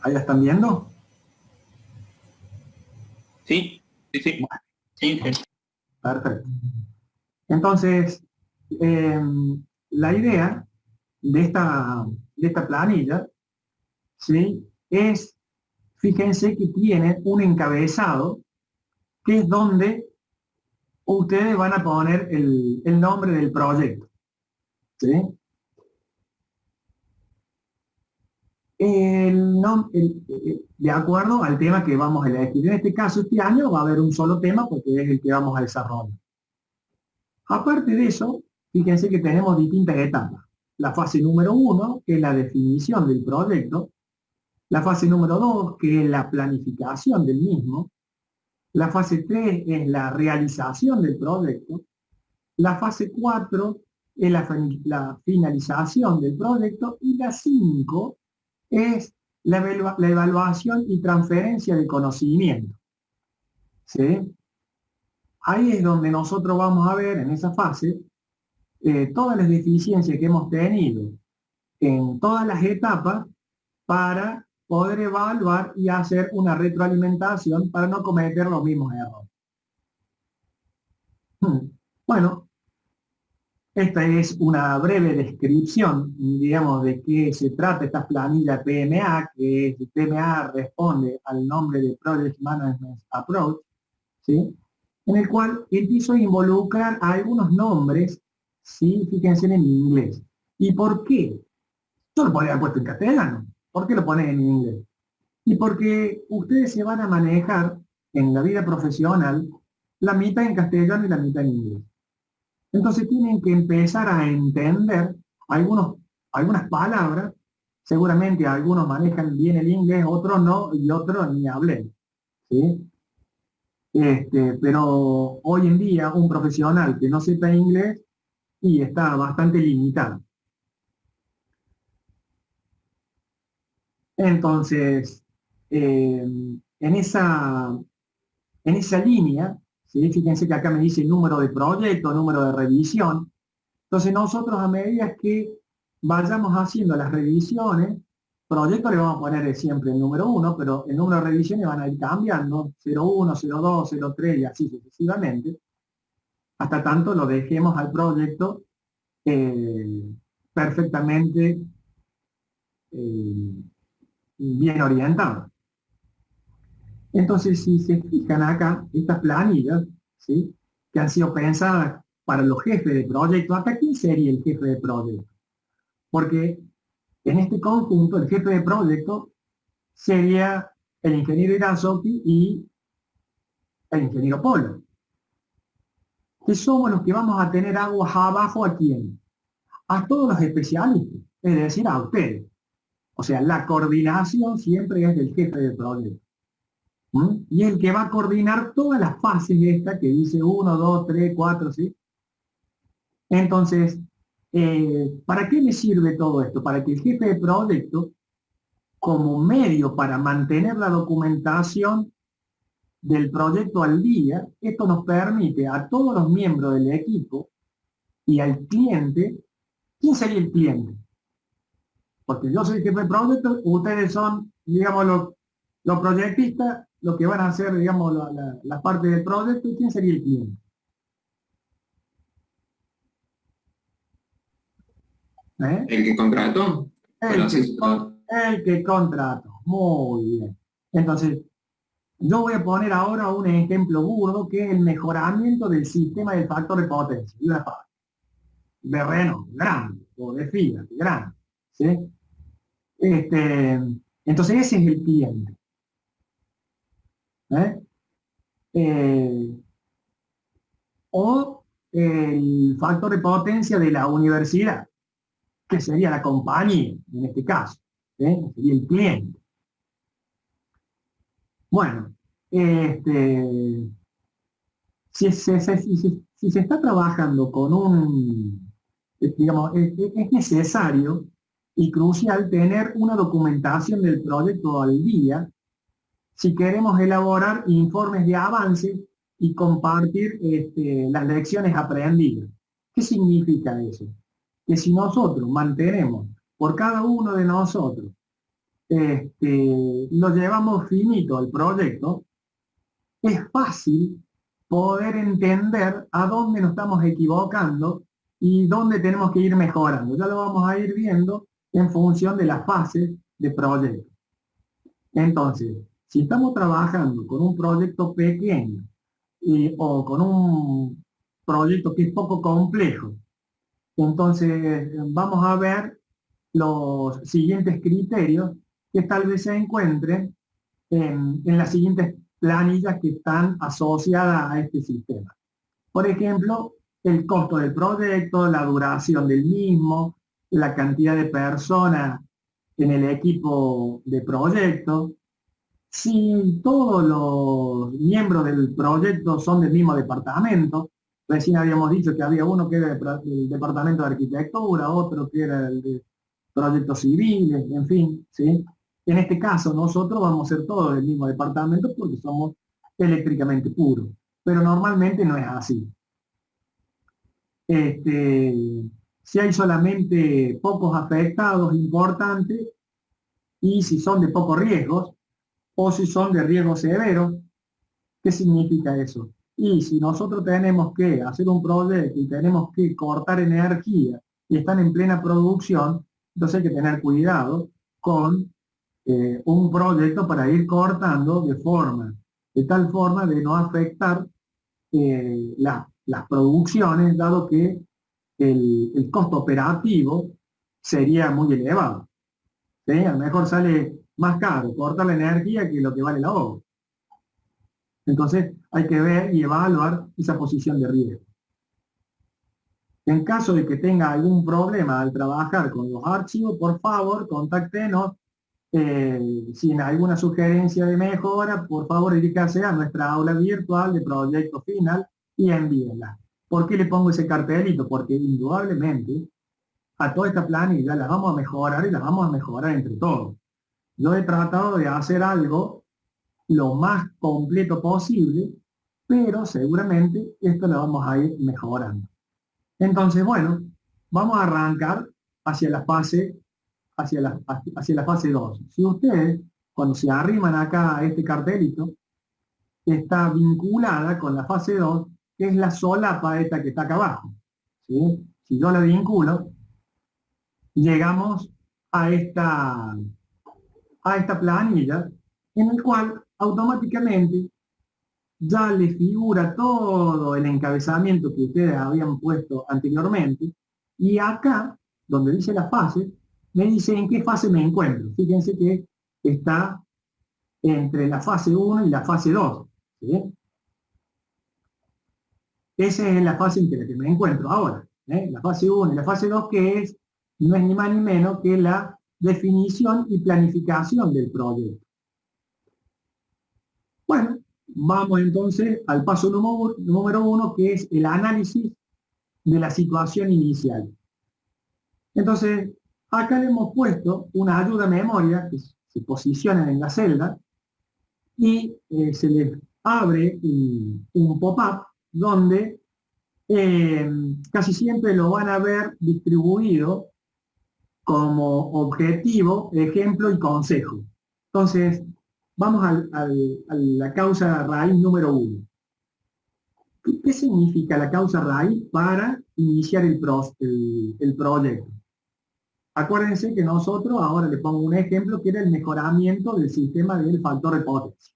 ¿Ahí la están viendo? Sí, sí, sí. Bueno, Sí, sí. perfecto. Entonces, la idea de esta planilla, ¿sí? Fíjense que tiene un encabezado, que es donde ustedes van a poner el nombre del proyecto, ¿sí? De acuerdo al tema que vamos a elegir. En este caso, este año va a haber un solo tema porque es el que vamos a desarrollar. Aparte de eso, fíjense que tenemos distintas etapas. La fase número 1, que es la definición del proyecto. La fase número 2, que es la planificación del mismo. La fase 3 es la realización del proyecto. La fase 4 es la finalización del proyecto. Y la 5 es la evaluación y transferencia de conocimiento, ¿sí? Ahí es donde nosotros vamos a ver, en esa fase, todas las deficiencias que hemos tenido en todas las etapas para poder evaluar y hacer una retroalimentación para no cometer los mismos errores. Bueno, esta es una breve descripción, digamos, de qué se trata esta planilla PMA, que PMA responde al nombre de Project Management Approach, ¿sí? En el cual empiezo a involucrar a algunos nombres, ¿sí? Fíjense en inglés. ¿Y por qué? Yo lo podría haber puesto en castellano. ¿Por qué lo ponen en inglés? Y porque ustedes se van a manejar en la vida profesional la mitad en castellano y la mitad en inglés. Entonces tienen que empezar a entender algunas palabras. Seguramente algunos manejan bien el inglés, otros no, y otros ni hablen, ¿sí? Pero hoy en día un profesional que no sepa inglés y está bastante limitado. Entonces, en esa línea, ¿sí? Fíjense que acá me dice número de proyecto, número de revisión. Entonces nosotros, a medida que vayamos haciendo las revisiones, proyecto le vamos a poner siempre el número 1, pero el número de revisiones van a ir cambiando, 01, 02, 03 y así sucesivamente, hasta tanto lo dejemos al proyecto perfectamente eh, bien orientado. Entonces, si se fijan acá, estas planillas, ¿sí? Que han sido pensadas para los jefes de proyecto, ¿acá quién sería el jefe de proyecto? Porque en este conjunto, el jefe de proyecto sería el ingeniero Irazoki y el ingeniero Polo, que somos los que vamos a tener aguas abajo a quién, a todos los especialistas, es decir, a ustedes. O sea, la coordinación siempre es del jefe de proyecto. Y el que va a coordinar todas las fases de esta que dice 1, 2, 3, 4, ¿sí? Entonces, ¿para qué me sirve todo esto? Para que el jefe de proyecto, como medio para mantener la documentación del proyecto al día, esto nos permite a todos los miembros del equipo y al cliente. ¿Quién sería el cliente? Porque yo soy el jefe de proyecto, ustedes son, digamos, los proyectistas, los que van a hacer, digamos, la parte del proyecto. ¿Y quién sería el cliente? ¿Eh? El que contrató. El que, el que contrató. Muy bien. Entonces, yo voy a poner ahora un ejemplo burdo, que es el mejoramiento del sistema del factor de potencia de una fábrica. De Renault, grande, o de Fiat, grande, ¿sí? Entonces ese es el cliente. ¿Eh? O el factor de potencia de la universidad, que sería la compañía, en este caso, sería el cliente. Bueno, si se está trabajando con digamos, es necesario y crucial tener una documentación del proyecto al día si queremos elaborar informes de avance y compartir las lecciones aprendidas. ¿Qué significa eso? Que si nosotros mantenemos por cada uno de nosotros lo llevamos finito el proyecto, es fácil poder entender a dónde nos estamos equivocando y dónde tenemos que ir mejorando. Ya lo vamos a ir viendo en función de las fases de proyecto. Entonces, si estamos trabajando con un proyecto pequeño o con un proyecto que es poco complejo, entonces vamos a ver los siguientes criterios que tal vez se encuentren en las siguientes planillas que están asociadas a este sistema. Por ejemplo, el costo del proyecto, la duración del mismo, la cantidad de personas en el equipo de proyecto, si todos los miembros del proyecto son del mismo departamento. Recién habíamos dicho que había uno que era del departamento de arquitectura, otro que era el de proyectos civiles, en fin, ¿sí? En este caso nosotros vamos a ser todos del mismo departamento porque somos eléctricamente puros, pero normalmente no es así. Si hay solamente pocos afectados importantes y si son de pocos riesgos o si son de riesgo severo, ¿qué significa eso? Y si nosotros tenemos que hacer un proyecto y tenemos que cortar energía y están en plena producción, entonces hay que tener cuidado con un proyecto para ir cortando de tal forma de no afectar las producciones, dado que el costo operativo sería muy elevado. ¿Sí? A lo mejor sale más caro cortar la energía que lo que vale la obra. Entonces hay que ver y evaluar esa posición de riesgo. En caso de que tenga algún problema al trabajar con los archivos, por favor, contáctenos. Si en alguna sugerencia de mejora, por favor diríjase a nuestra aula virtual de proyecto final y envíenla. ¿Por qué le pongo ese cartelito? Porque indudablemente a toda esta planilla las vamos a mejorar y las vamos a mejorar entre todos. Yo he tratado de hacer algo lo más completo posible, pero seguramente esto lo vamos a ir mejorando. Entonces, bueno, vamos a arrancar hacia la fase hacia la fase 2. Si ustedes, cuando se arriman acá a este cartelito, está vinculada con la fase 2, que es la solapa esta que está acá abajo. ¿Sí? Si yo la vinculo, llegamos a esta planilla, en el cual automáticamente ya le figura todo el encabezamiento que ustedes habían puesto anteriormente, y acá, donde dice la fase, me dice en qué fase me encuentro. Fíjense que está entre la fase 1 y la fase 2. ¿Sí? Esa es la fase en la que me encuentro ahora. La fase 1 y la fase 2, que no es ni más ni menos que la definición y planificación del proyecto. Bueno, vamos entonces al paso número 1, que es el análisis de la situación inicial. Entonces, acá le hemos puesto una ayuda a memoria que se posiciona en la celda y se les abre un pop-up donde casi siempre lo van a ver distribuido como objetivo, ejemplo y consejo. Entonces, vamos a la causa raíz número 1. ¿Qué significa la causa raíz para iniciar el proyecto? Acuérdense que nosotros, ahora les pongo un ejemplo, que era el mejoramiento del sistema del factor de potencia.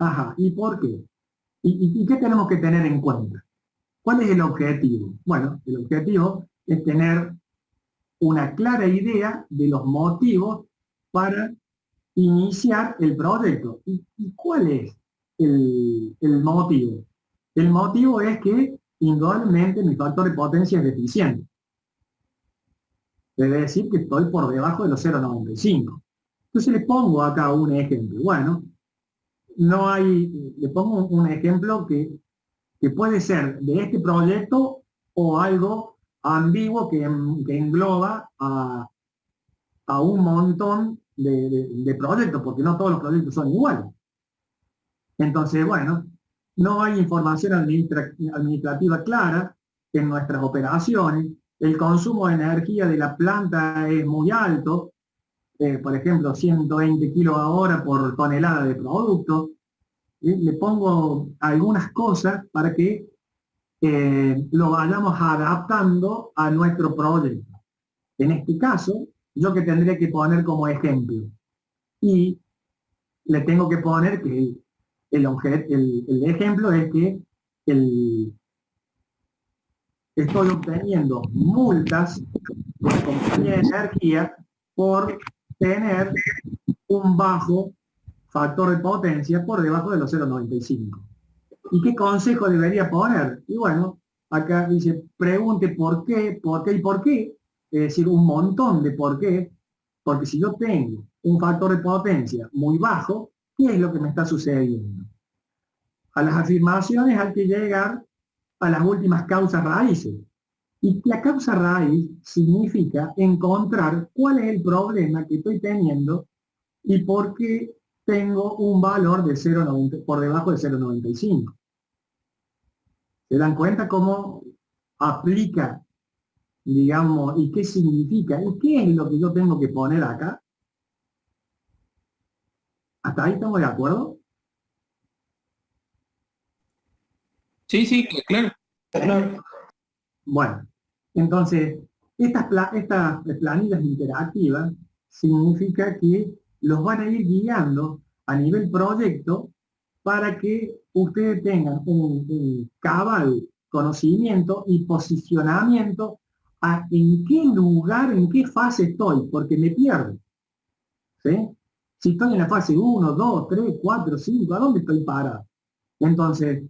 Ajá, ¿y por qué? ¿Y qué tenemos que tener en cuenta? ¿Cuál es el objetivo? Bueno, el objetivo es tener una clara idea de los motivos para iniciar el proyecto. ¿Y cuál es el motivo? El motivo es que, indudablemente, mi factor de potencia es deficiente. Debe decir que estoy por debajo de los 0,95. Entonces le pongo acá un ejemplo. Bueno, le pongo un ejemplo que puede ser de este proyecto o algo ambiguo que engloba a un montón de proyectos, porque no todos los proyectos son iguales. Entonces, bueno, no hay información administrativa clara en nuestras operaciones, el consumo de energía de la planta es muy alto, por ejemplo, 120 kilos a hora por tonelada de producto. Le pongo algunas cosas para que lo vayamos adaptando a nuestro proyecto. En este caso, yo que tendría que poner como ejemplo. Y le tengo que poner que el ejemplo es que estoy obteniendo multas de la compañía de energía por tener un bajo factor de potencia por debajo de los 0,95. ¿Y qué consejo debería poner? Y bueno, acá dice, pregunte por qué y por qué, es decir, un montón de por qué, porque si yo tengo un factor de potencia muy bajo, ¿qué es lo que me está sucediendo? A las afirmaciones hay que llegar a las últimas causas raíces. Y la causa raíz significa encontrar cuál es el problema que estoy teniendo y por qué tengo un valor de 0,90 por debajo de 0,95. ¿Se dan cuenta cómo aplica, digamos, y qué significa? ¿Y qué es lo que yo tengo que poner acá? ¿Hasta ahí estamos de acuerdo? Sí, sí, claro. Claro. Bueno, entonces, estas planillas interactivas significa que los van a ir guiando a nivel proyecto para que ustedes tengan un cabal conocimiento y posicionamiento en qué lugar, en qué fase estoy, porque me pierdo. ¿Sí? Si estoy en la fase 1, 2, 3, 4, 5, ¿a dónde estoy parado? Entonces,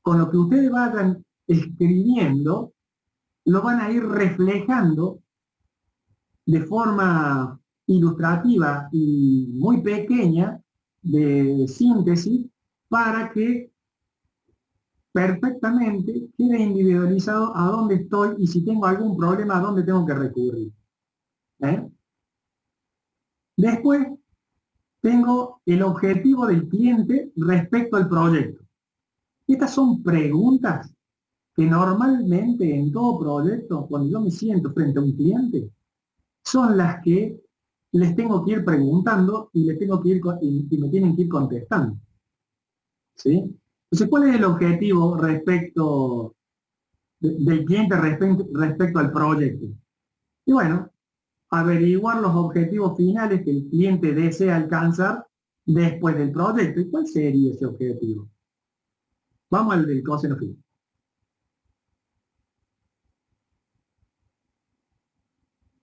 con lo que ustedes vayan escribiendo, lo van a ir reflejando de forma ilustrativa y muy pequeña de síntesis para que perfectamente quede individualizado a dónde estoy y si tengo algún problema a dónde tengo que recurrir. ¿Eh? Después tengo el objetivo del cliente respecto al proyecto. Estas son preguntas que normalmente en todo proyecto, cuando yo me siento frente a un cliente, son las que les tengo que ir preguntando y les tengo que ir y me tienen que ir contestando. ¿Sí? Entonces, ¿cuál es el objetivo del cliente respecto al proyecto? Y bueno, averiguar los objetivos finales que el cliente desea alcanzar después del proyecto. ¿Y cuál sería ese objetivo? Vamos al del coseno final.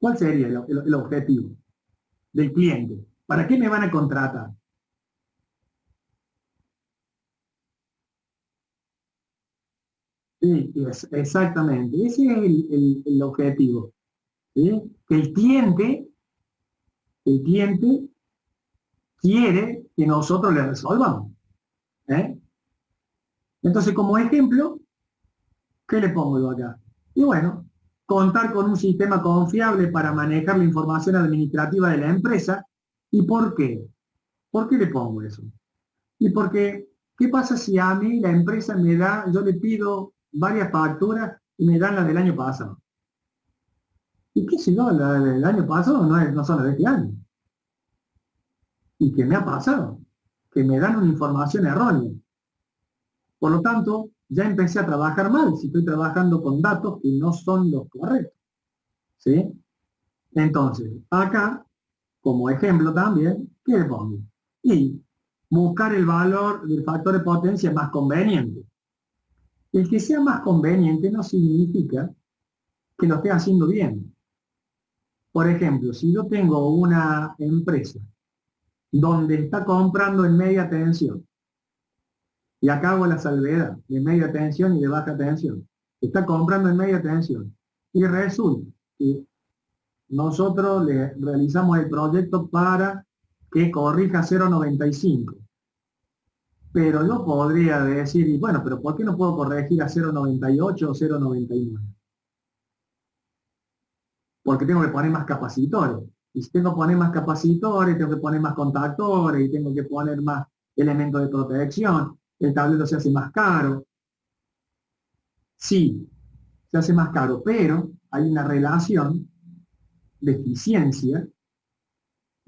¿Cuál sería el objetivo del cliente? ¿Para qué me van a contratar? Sí, exactamente. Ese es el objetivo. ¿Sí? Que el cliente quiere que nosotros le resolvamos. ¿Eh? Entonces, como ejemplo, ¿qué le pongo yo acá? Y bueno, contar con un sistema confiable para manejar la información administrativa de la empresa. ¿Y por qué? ¿Por qué le pongo eso? Y porque, ¿qué pasa si a mí la empresa me da, yo le pido varias facturas y me dan las del año pasado? ¿Y qué si no? Las del año pasado no son las de este año. ¿Y qué me ha pasado? Que me dan una información errónea. Por lo tanto, ya empecé a trabajar mal si estoy trabajando con datos que no son los correctos. ¿Sí? Entonces, acá, como ejemplo también, ¿qué le pongo? Y buscar el valor del factor de potencia más conveniente. El que sea más conveniente no significa que lo esté haciendo bien. Por ejemplo, si yo tengo una empresa donde está comprando en media tensión, y acá hago la salvedad de media tensión y de baja tensión, está comprando en media tensión, y resulta que nosotros le realizamos el proyecto para que corrija 0,95. Pero yo podría decir, y bueno, pero ¿por qué no puedo corregir a 0,98 o 0,99? Porque tengo que poner más capacitores. Y si tengo que poner más capacitores, tengo que poner más contactores, y tengo que poner más elementos de protección, el tablero se hace más caro. Sí, se hace más caro, pero hay una relación de eficiencia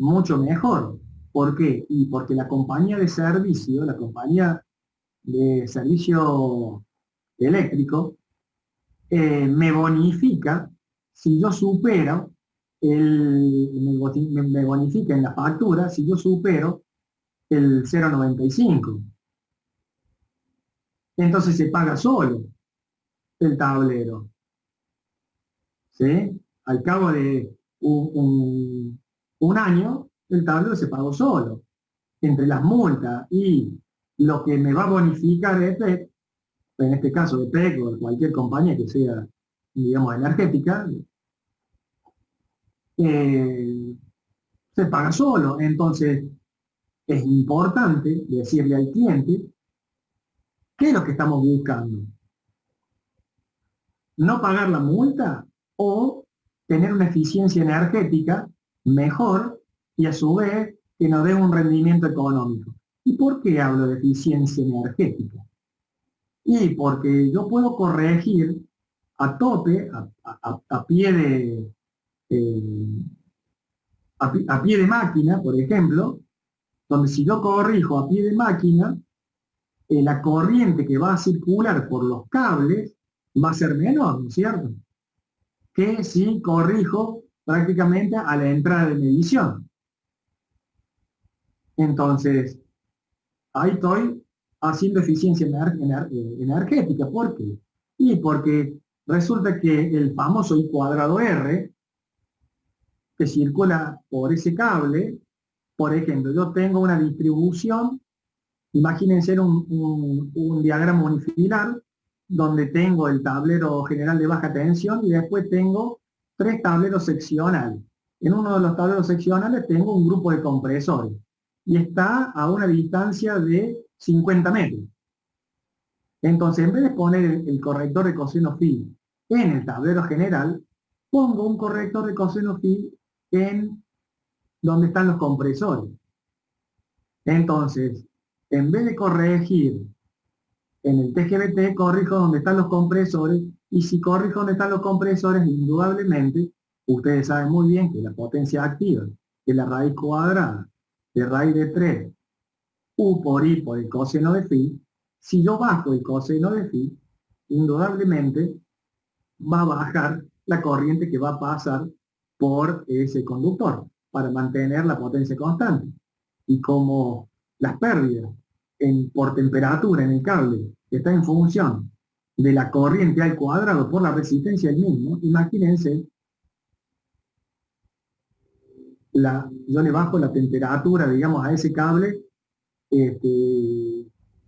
mucho mejor. ¿Por qué? Y porque la compañía de servicio, la compañía de servicio eléctrico, me bonifica si yo supero me bonifica en la factura si yo supero el 0,95. Entonces se paga solo el tablero, ¿sí? Al cabo de un año, el tablero se pagó solo. Entre las multas y lo que me va a bonificar EPEC, en este caso EPEC o cualquier compañía que sea, digamos, energética, eh, se paga solo. Entonces, es importante decirle al cliente qué es lo que estamos buscando. No pagar la multa o tener una eficiencia energética mejor y a su vez que nos dé un rendimiento económico. ¿Y por qué hablo de eficiencia energética? Y porque yo puedo corregir a tope, a pie de, eh, a pie de máquina, por ejemplo, donde si yo corrijo a pie de máquina, la corriente que va a circular por los cables va a ser menor, ¿no es cierto? Que si corrijo prácticamente a la entrada de medición. Entonces, ahí estoy haciendo eficiencia energética. ¿Por qué? Y porque resulta que el famoso I cuadrado R, que circula por ese cable, por ejemplo, yo tengo una distribución. Imagínense un diagrama unifilar donde tengo el tablero general de baja tensión y después tengo 3 tableros seccionales. En uno de los tableros seccionales tengo un grupo de compresores y está a una distancia de 50 metros. Entonces, en vez de poner el corrector de coseno phi en el tablero general, pongo un corrector de coseno phi en donde están los compresores. Entonces, en vez de corregir en el TGBT, corrijo donde están los compresores, y si corrijo donde están los compresores, indudablemente, ustedes saben muy bien que la potencia activa, que es la raíz cuadrada de raíz de 3, U por I por el coseno de phi, si yo bajo el coseno de phi, indudablemente va a bajar la corriente que va a pasar por ese conductor para mantener la potencia constante. Y como las pérdidas por temperatura en el cable está en función de la corriente al cuadrado por la resistencia del mismo, imagínense, yo le bajo la temperatura, digamos, a ese cable,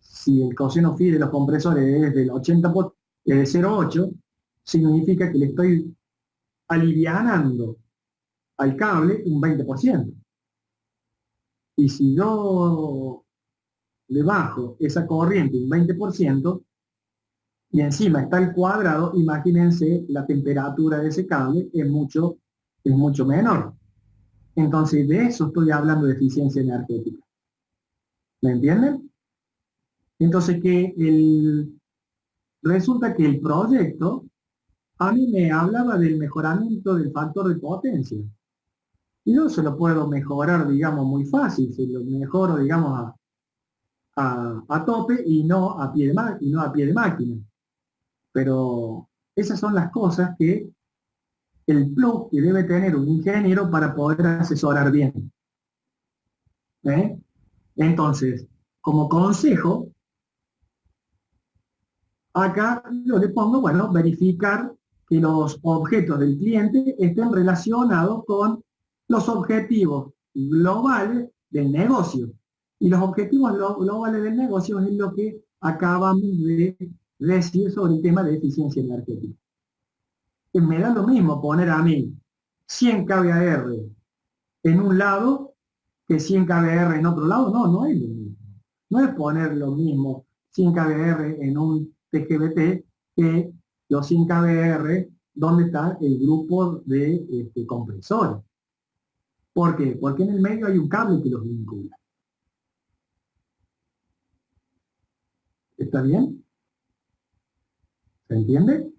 si el coseno phi de los compresores es del 80 de 0,8, significa que le estoy alivianando al cable un 20%. Y si yo le bajo esa corriente un 20% y encima está el cuadrado, imagínense la temperatura de ese cable es mucho menor. Entonces de eso estoy hablando de eficiencia energética. ¿Me entienden? Entonces resulta que el proyecto a mí me hablaba del mejoramiento del factor de potencia. Y yo se lo puedo mejorar, digamos, muy fácil, se lo mejoro, digamos, a tope y no a pie de máquina. Pero esas son las cosas que el plus que debe tener un ingeniero para poder asesorar bien. ¿Eh? Entonces, como consejo, acá yo le pongo, bueno, verificar que los objetos del cliente estén relacionados con los objetivos globales del negocio. Y los objetivos globales del negocio es lo que acabamos de decir sobre el tema de eficiencia energética. Que me da lo mismo poner a mí 100 kVAR en un lado que 100 kVAR en otro lado. No, no es lo mismo. No es poner lo mismo 100 kVAR en un TGBT que los 100 kVAR donde está el grupo de compresores. ¿Por qué? Porque en el medio hay un cable que los vincula. ¿Está bien? ¿Se entiende?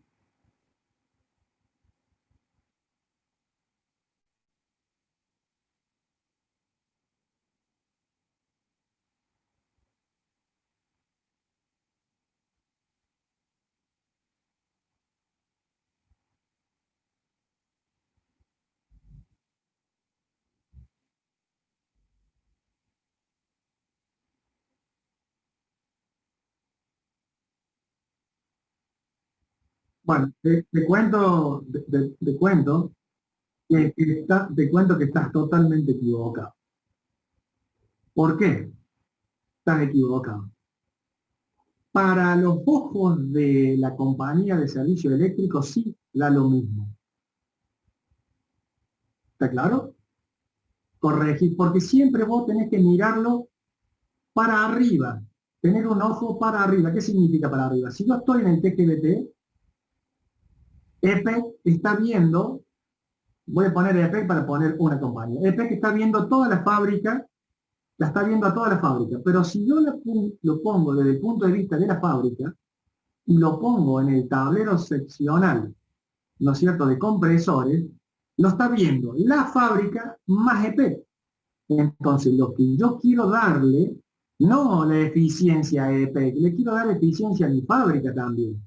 Bueno, te cuento te cuento que estás totalmente equivocado. ¿Por qué estás equivocado? Para los ojos de la compañía de servicio eléctrico sí da lo mismo. ¿Está claro? Corregir, porque siempre vos tenés que mirarlo para arriba, tener un ojo para arriba. ¿Qué significa para arriba? Si yo estoy en el TGBT, EPEC está viendo, voy a poner EPEC para poner una compañía, EPEC está viendo toda la fábrica, la está viendo a toda la fábrica, pero si yo lo pongo desde el punto de vista de la fábrica y lo pongo en el tablero seccional, ¿no es cierto?, de compresores, lo está viendo la fábrica más EPEC. Entonces, lo que yo quiero darle, no la eficiencia a EPEC, le quiero dar eficiencia a mi fábrica también.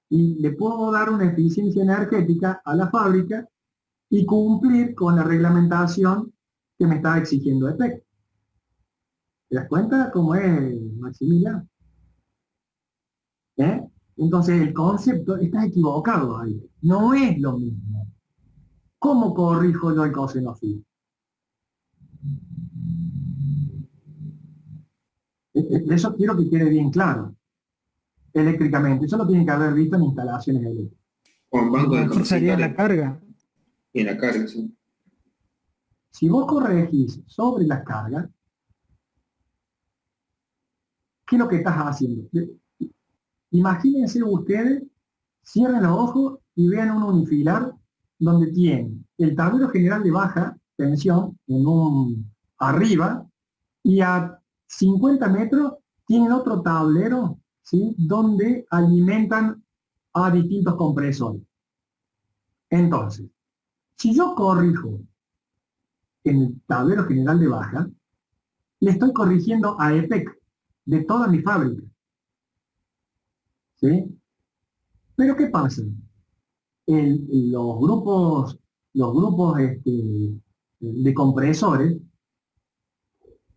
Y le puedo dar una eficiencia energética a la fábrica y cumplir con la reglamentación que me está exigiendo EPEC. ¿Te das cuenta cómo es, Maximiliano? ¿Eh? Entonces, el concepto, estás equivocado ahí. No es lo mismo. ¿Cómo corrijo yo el coseno phi? Eso quiero que quede bien claro, eléctricamente. Eso lo tienen que haber visto en instalaciones eléctricas. Con banco de Aquí sería la capacitores carga. y en la carga, sí. Si vos corregís sobre las cargas, ¿qué es lo que estás haciendo? Imagínense ustedes, cierren los ojos y vean un unifilar donde tienen el tablero general de baja tensión en un arriba y a 50 metros tienen otro tablero, ¿sí?, donde alimentan a distintos compresores. Entonces, si yo corrijo en el tablero general de baja, le estoy corrigiendo a EPEC de toda mi fábrica. ¿Sí? Pero ¿qué pasa? Los grupos de compresores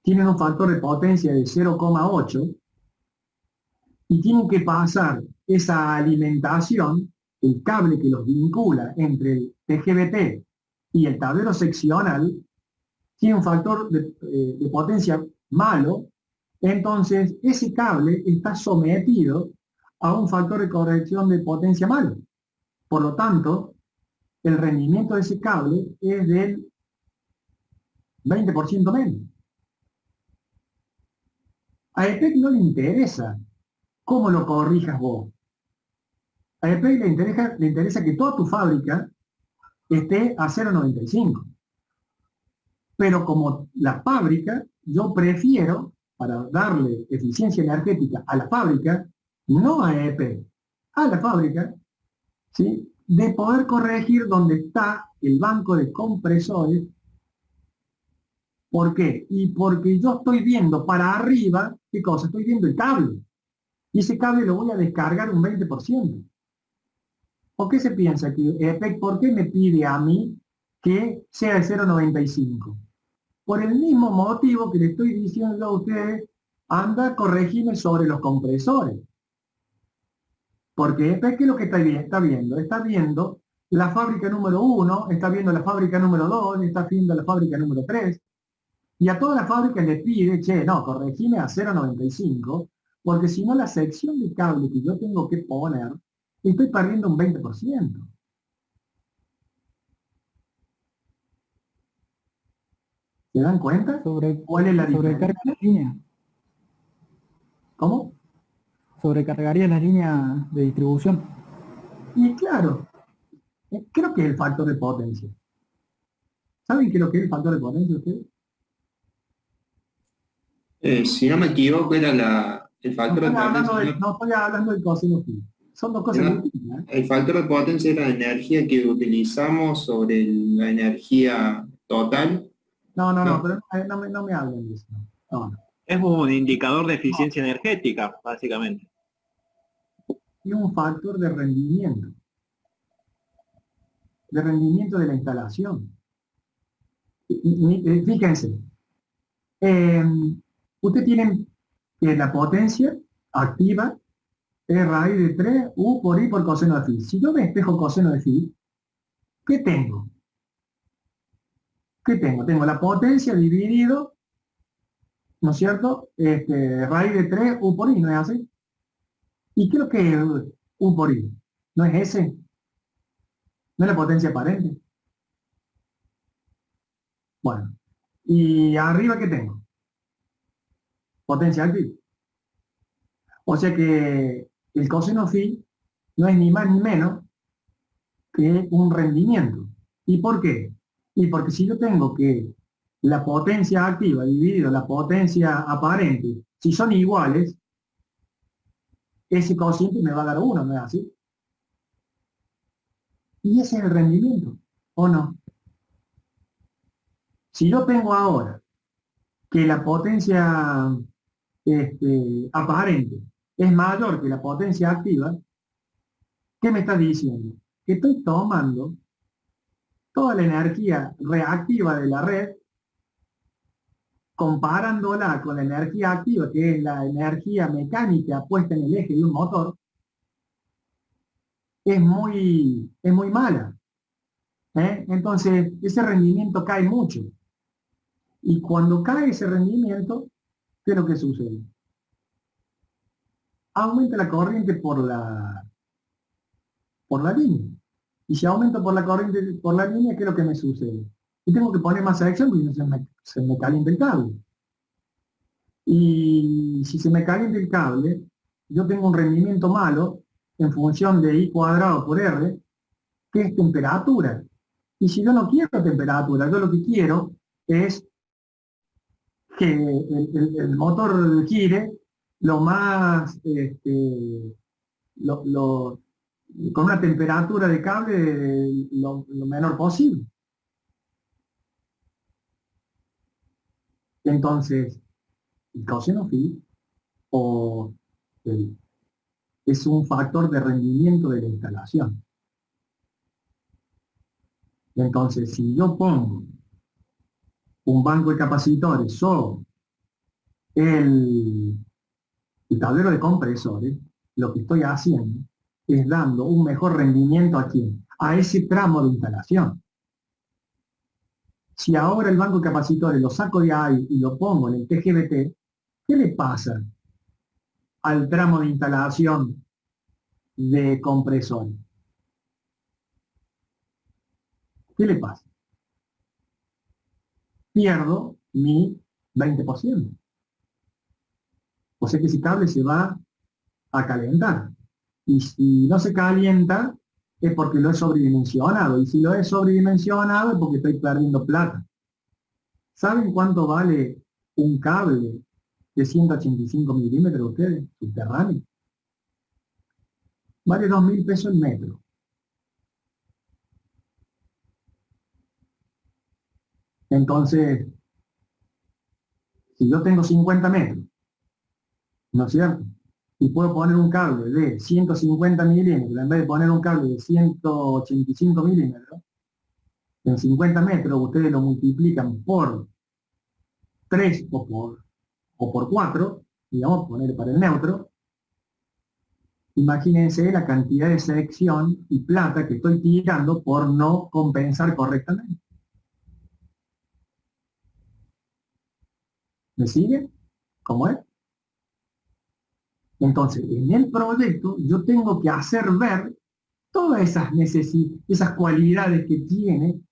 tienen un factor de potencia de 0,8 y tienen que pasar esa alimentación, el cable que los vincula entre el TGBT y el tablero seccional, tiene un factor de potencia malo, entonces ese cable está sometido a un factor de corrección de potencia malo. Por lo tanto, el rendimiento de ese cable es del 20% menos. A EPEC no le interesa cómo lo corrijas vos. A EPEC le interesa que toda tu fábrica esté a 0,95. Pero como la fábrica, yo prefiero, para darle eficiencia energética a la fábrica, no a EPEC, a la fábrica, ¿sí?, de poder corregir donde está el banco de compresores. ¿Por qué? Y porque yo estoy viendo para arriba, ¿qué cosa? Estoy viendo el cable. Y ese cable lo voy a descargar un 20%. ¿Por qué se piensa que EPEC, por qué me pide a mí que sea de 0,95? Por el mismo motivo que le estoy diciendo a ustedes, anda, corregime sobre los compresores. Porque EPEC, ¿qué es lo que está viendo? Está viendo la fábrica número 1, está viendo la fábrica número 2, está viendo la fábrica número 3, y a todas las fábricas les pide, che, no, corregime a 0,95, porque si no la sección de cable que yo tengo que poner, estoy perdiendo un 20%. ¿Se dan cuenta? ¿Cuál es la diferencia? Sobrecarga la línea. ¿Cómo? Sobrecargaría la línea de distribución. Y claro, creo que es el factor de potencia. ¿Saben qué es lo que es el factor de potencia ustedes? Si no me equivoco, era el factor de potencia. No estoy hablando del coseno phi. Son dos cosas muy distintas, ¿eh? El factor de potencia era la energía que utilizamos sobre la energía total. No, No. pero no me hablen de eso. No. Es un indicador de eficiencia energética, básicamente. Y un factor de rendimiento de la instalación. Fíjense, usted tiene la potencia activa es raíz de 3 u por i por coseno de phi. Si yo despejo coseno de phi, ¿qué tengo? ¿Qué tengo? Tengo la potencia dividido, ¿no es cierto? Raíz de 3 u por i, ¿no es así? ¿Y qué es lo que es u por i? ¿No es ese? ¿No es la potencia aparente? Bueno, ¿y arriba qué tengo? Potencia activa. O sea que el coseno phi no es ni más ni menos que un rendimiento. ¿Y por qué? Y porque si yo tengo que la potencia activa dividido la potencia aparente, si son iguales, ese cociente me va a dar 1, ¿no es así? Y ese es el rendimiento, ¿o no? Si yo tengo ahora que la potencia aparente es mayor que la potencia activa, ¿qué me está diciendo? Que estoy tomando toda la energía reactiva de la red, comparándola con la energía activa, que es la energía mecánica puesta en el eje de un motor, es muy mala. Entonces, ese rendimiento cae mucho. Y cuando cae ese rendimiento, ¿qué es lo que sucede? Aumenta la corriente por la línea. Y si aumento por la corriente por la línea, ¿qué es lo que me sucede? Y tengo que poner más sección porque se me calienta el cable. Y si se me calienta el cable, yo tengo un rendimiento malo en función de I cuadrado por R, que es temperatura. Y si yo no quiero temperatura, yo lo que quiero es que el motor gire lo más, con una temperatura de cable lo menor posible. Entonces, el coseno phi o es un factor de rendimiento de la instalación. Entonces, si yo pongo un banco de capacitores sobre el tablero de compresores, lo que estoy haciendo es dando un mejor rendimiento ¿a quién? A ese tramo de instalación. Si ahora el banco de capacitores lo saco de ahí y lo pongo en el TGBT, ¿qué le pasa al tramo de instalación de compresores? ¿Qué le pasa? Pierdo mi 20%. O sea que ese cable se va a calentar. Y si no se calienta, es porque lo he sobredimensionado. Y si lo he sobredimensionado, es porque estoy perdiendo plata. ¿Saben cuánto vale un cable de 185 milímetros ustedes, subterráneo? Vale 2.000 pesos el metro. Entonces, si yo tengo 50 metros, ¿no es cierto? Y puedo poner un cable de 150 milímetros, en vez de poner un cable de 185 milímetros, en 50 metros ustedes lo multiplican por 3 o por 4, digamos, poner para el neutro. Imagínense la cantidad de sección y plata que estoy tirando por no compensar correctamente. ¿Me sigue? ¿Cómo es? Entonces, en el proyecto yo tengo que hacer ver todas esas cualidades que tiene,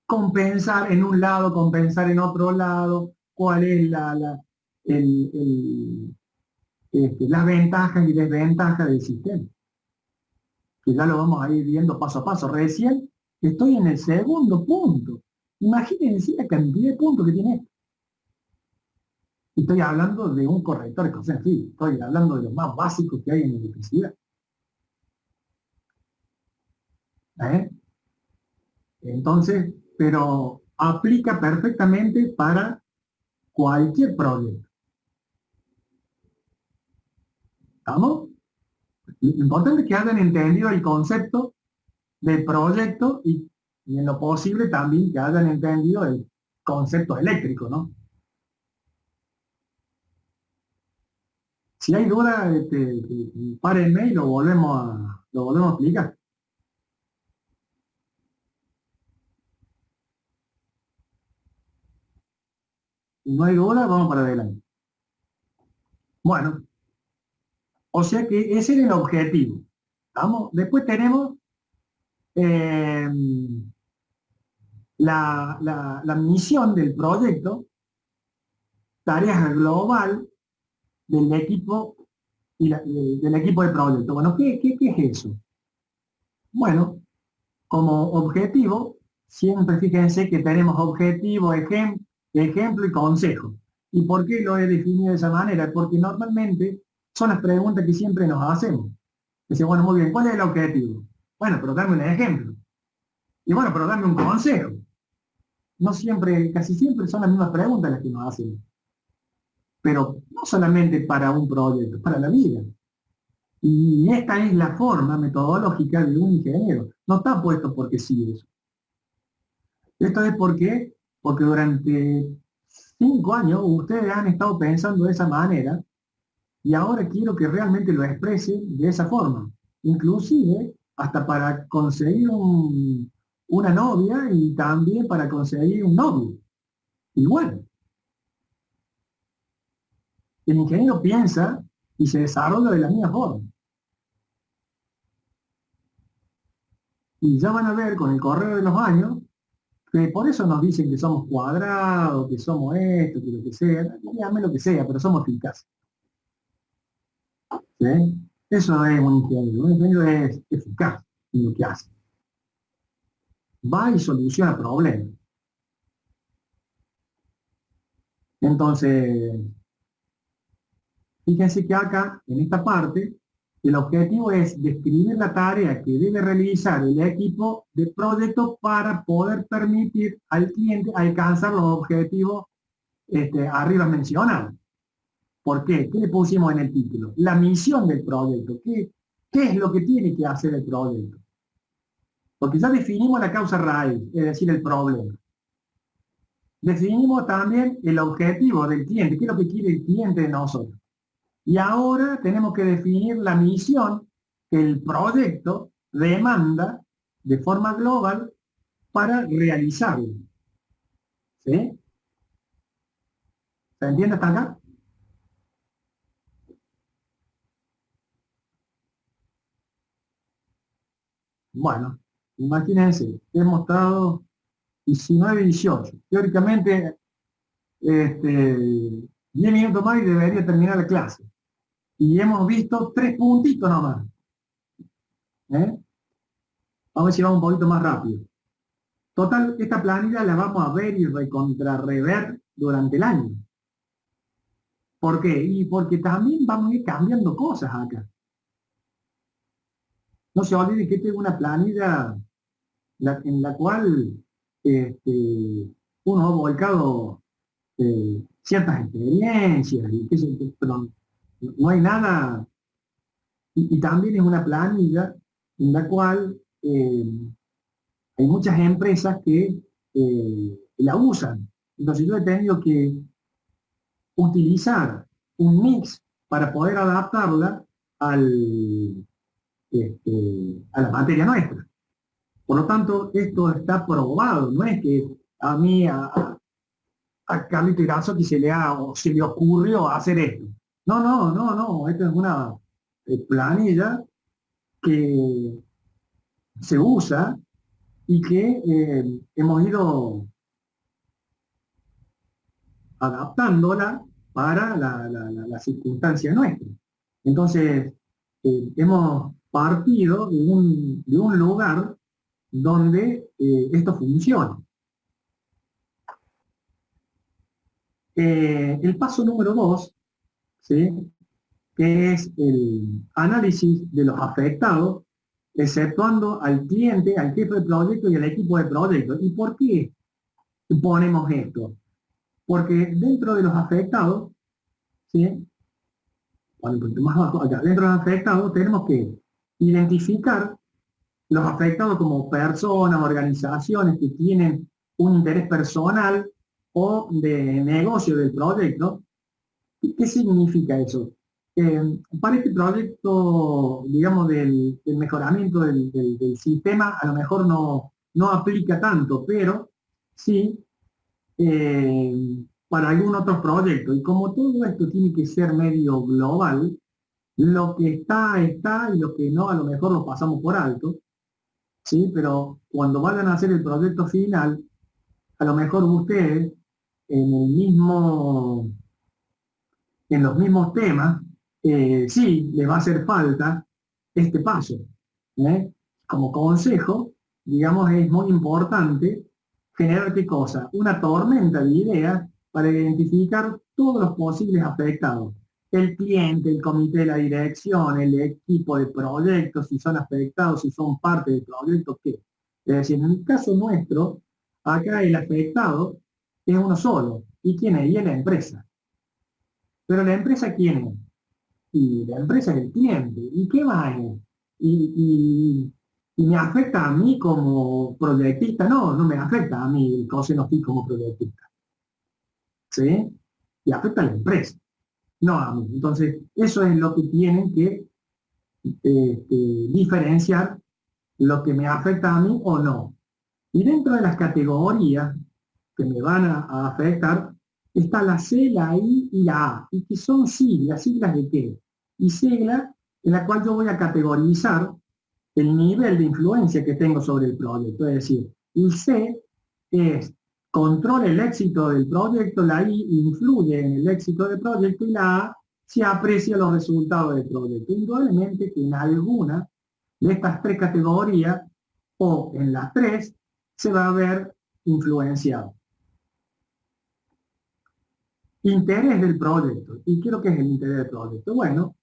compensar en un lado, compensar en otro lado, cuál es las ventajas y desventajas del sistema. Que ya lo vamos a ir viendo paso a paso. Recién estoy en el segundo punto. Imagínense la cantidad de puntos que tiene esto. Y estoy hablando de un corrector de coseno phi. Estoy hablando de los más básicos que hay en electricidad. Entonces, pero aplica perfectamente para cualquier proyecto. ¿Estamos? Lo importante es que hayan entendido el concepto del proyecto y en lo posible también que hayan entendido el concepto eléctrico, ¿no? Si hay duda, párenme y lo volvemos a explicar. Si no hay duda, vamos para adelante. Bueno, o sea que ese era el objetivo. ¿Estamos? Después tenemos la misión del proyecto, tareas global del equipo del equipo de proyecto. Bueno, ¿qué es eso? Bueno, como objetivo, siempre fíjense que tenemos objetivo, ejemplo y consejo. ¿Y por qué lo he definido de esa manera? Porque normalmente son las preguntas que siempre nos hacemos. Dice, bueno, muy bien, ¿cuál es el objetivo? Bueno, pero dame un ejemplo. Y bueno, pero dame un consejo. No siempre, casi siempre son las mismas preguntas las que nos hacen. Pero no solamente para un proyecto, para la vida. Y esta es la forma metodológica de un ingeniero. No está puesto porque sí eso. Esto es porque durante 5 años ustedes han estado pensando de esa manera y ahora quiero que realmente lo expresen de esa forma. Inclusive hasta para conseguir una novia y también para conseguir un novio. Igual. El ingeniero piensa y se desarrolla de la misma forma. Y ya van a ver con el correr de los años que por eso nos dicen que somos cuadrados, que somos esto, que lo que sea, díganme lo que sea, pero somos eficaces. ¿Sí? Eso es un ingeniero. Un ingeniero es eficaz en lo que hace. Va y soluciona problemas. Entonces, fíjense que acá, en esta parte, el objetivo es describir la tarea que debe realizar el equipo de proyecto para poder permitir al cliente alcanzar los objetivos arriba mencionados. ¿Por qué? ¿Qué le pusimos en el título? La misión del proyecto. ¿Qué es lo que tiene que hacer el proyecto? Porque ya definimos la causa raíz, es decir, el problema. Definimos también el objetivo del cliente, qué es lo que quiere el cliente de nosotros. Y ahora tenemos que definir la misión que el proyecto demanda de forma global para realizarlo. ¿Sí? ¿Se entiende hasta acá? Bueno, imagínense, hemos estado 19 y 18. Teóricamente, 10 minutos más y debería terminar la clase. Y hemos visto 3 puntitos nomás. Vamos a ver si vamos un poquito más rápido. Total, esta planilla la vamos a ver y rever durante el año. ¿Por qué? Y porque también vamos a ir cambiando cosas acá. No se olvide que esta es una planilla en la cual uno ha volcado ciertas experiencias, pero no hay nada, y también es una planilla en la cual hay muchas empresas que la usan. Entonces yo he tenido que utilizar un mix para poder adaptarla a la materia nuestra. Por lo tanto, esto está probado, no es que a mí, a Carlito Irazo, se le ocurrió hacer esto. No, esto es una planilla que se usa y que hemos ido adaptándola para la circunstancia nuestra. Entonces, hemos partido de un lugar donde esto funciona. El paso número 2, ¿sí?, que es el análisis de los afectados, exceptuando al cliente, al jefe de proyecto y al equipo de proyecto. ¿Y por qué ponemos esto? Porque dentro de los afectados, ¿sí?, un poquito más abajo, acá, dentro de los afectados tenemos que identificar los afectados como personas, organizaciones que tienen un interés personal o de negocio del proyecto. ¿Qué significa eso? Para este proyecto, digamos, del mejoramiento del sistema, a lo mejor no aplica tanto, pero sí para algún otro proyecto. Y como todo esto tiene que ser medio global, lo que está, y lo que no, a lo mejor lo pasamos por alto, ¿sí? Pero cuando vayan a hacer el proyecto final, a lo mejor ustedes en los mismos temas, sí les va a hacer falta este paso. ¿Eh? Como consejo, digamos, es muy importante generar qué cosa, una tormenta de ideas para identificar todos los posibles afectados. El cliente, el comité de la dirección, el equipo de proyectos, si son afectados, si son parte del proyecto, ¿qué? Es decir, en el caso nuestro, acá el afectado es uno solo. ¿Y quién es? Y es la empresa. Pero la empresa, ¿quién es? Y la empresa es el cliente. ¿Y qué más es? Y me afecta a mí como proyectista. No me afecta a mí el COSENOFI como proyectista. ¿Sí? Y afecta a la empresa, no a mí. Entonces, eso es lo que tienen que diferenciar, lo que me afecta a mí o no. Y dentro de las categorías que me van a afectar, está la C, la I y la A. ¿Y que son siglas? ¿Siglas de qué? Y siglas en la cual yo voy a categorizar el nivel de influencia que tengo sobre el proyecto. Es decir, el C es controla el éxito del proyecto, la I influye en el éxito del proyecto y la A se aprecia los resultados del proyecto. Indudablemente que en alguna de estas tres categorías o en las tres se va a ver influenciado. Interés del proyecto. ¿Y qué es lo que es el interés del proyecto? Bueno,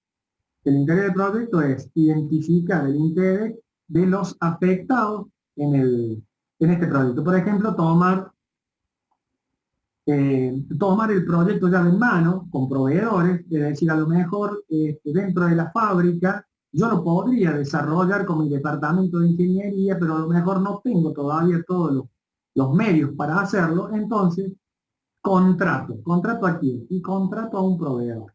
el interés del proyecto es identificar el interés de los afectados en este proyecto. Por ejemplo, tomar el proyecto llave en mano con proveedores, es decir, a lo mejor dentro de la fábrica yo lo podría desarrollar con mi departamento de ingeniería, pero a lo mejor no tengo todavía todos los medios para hacerlo, entonces contrato a quién, y contrato a un proveedor.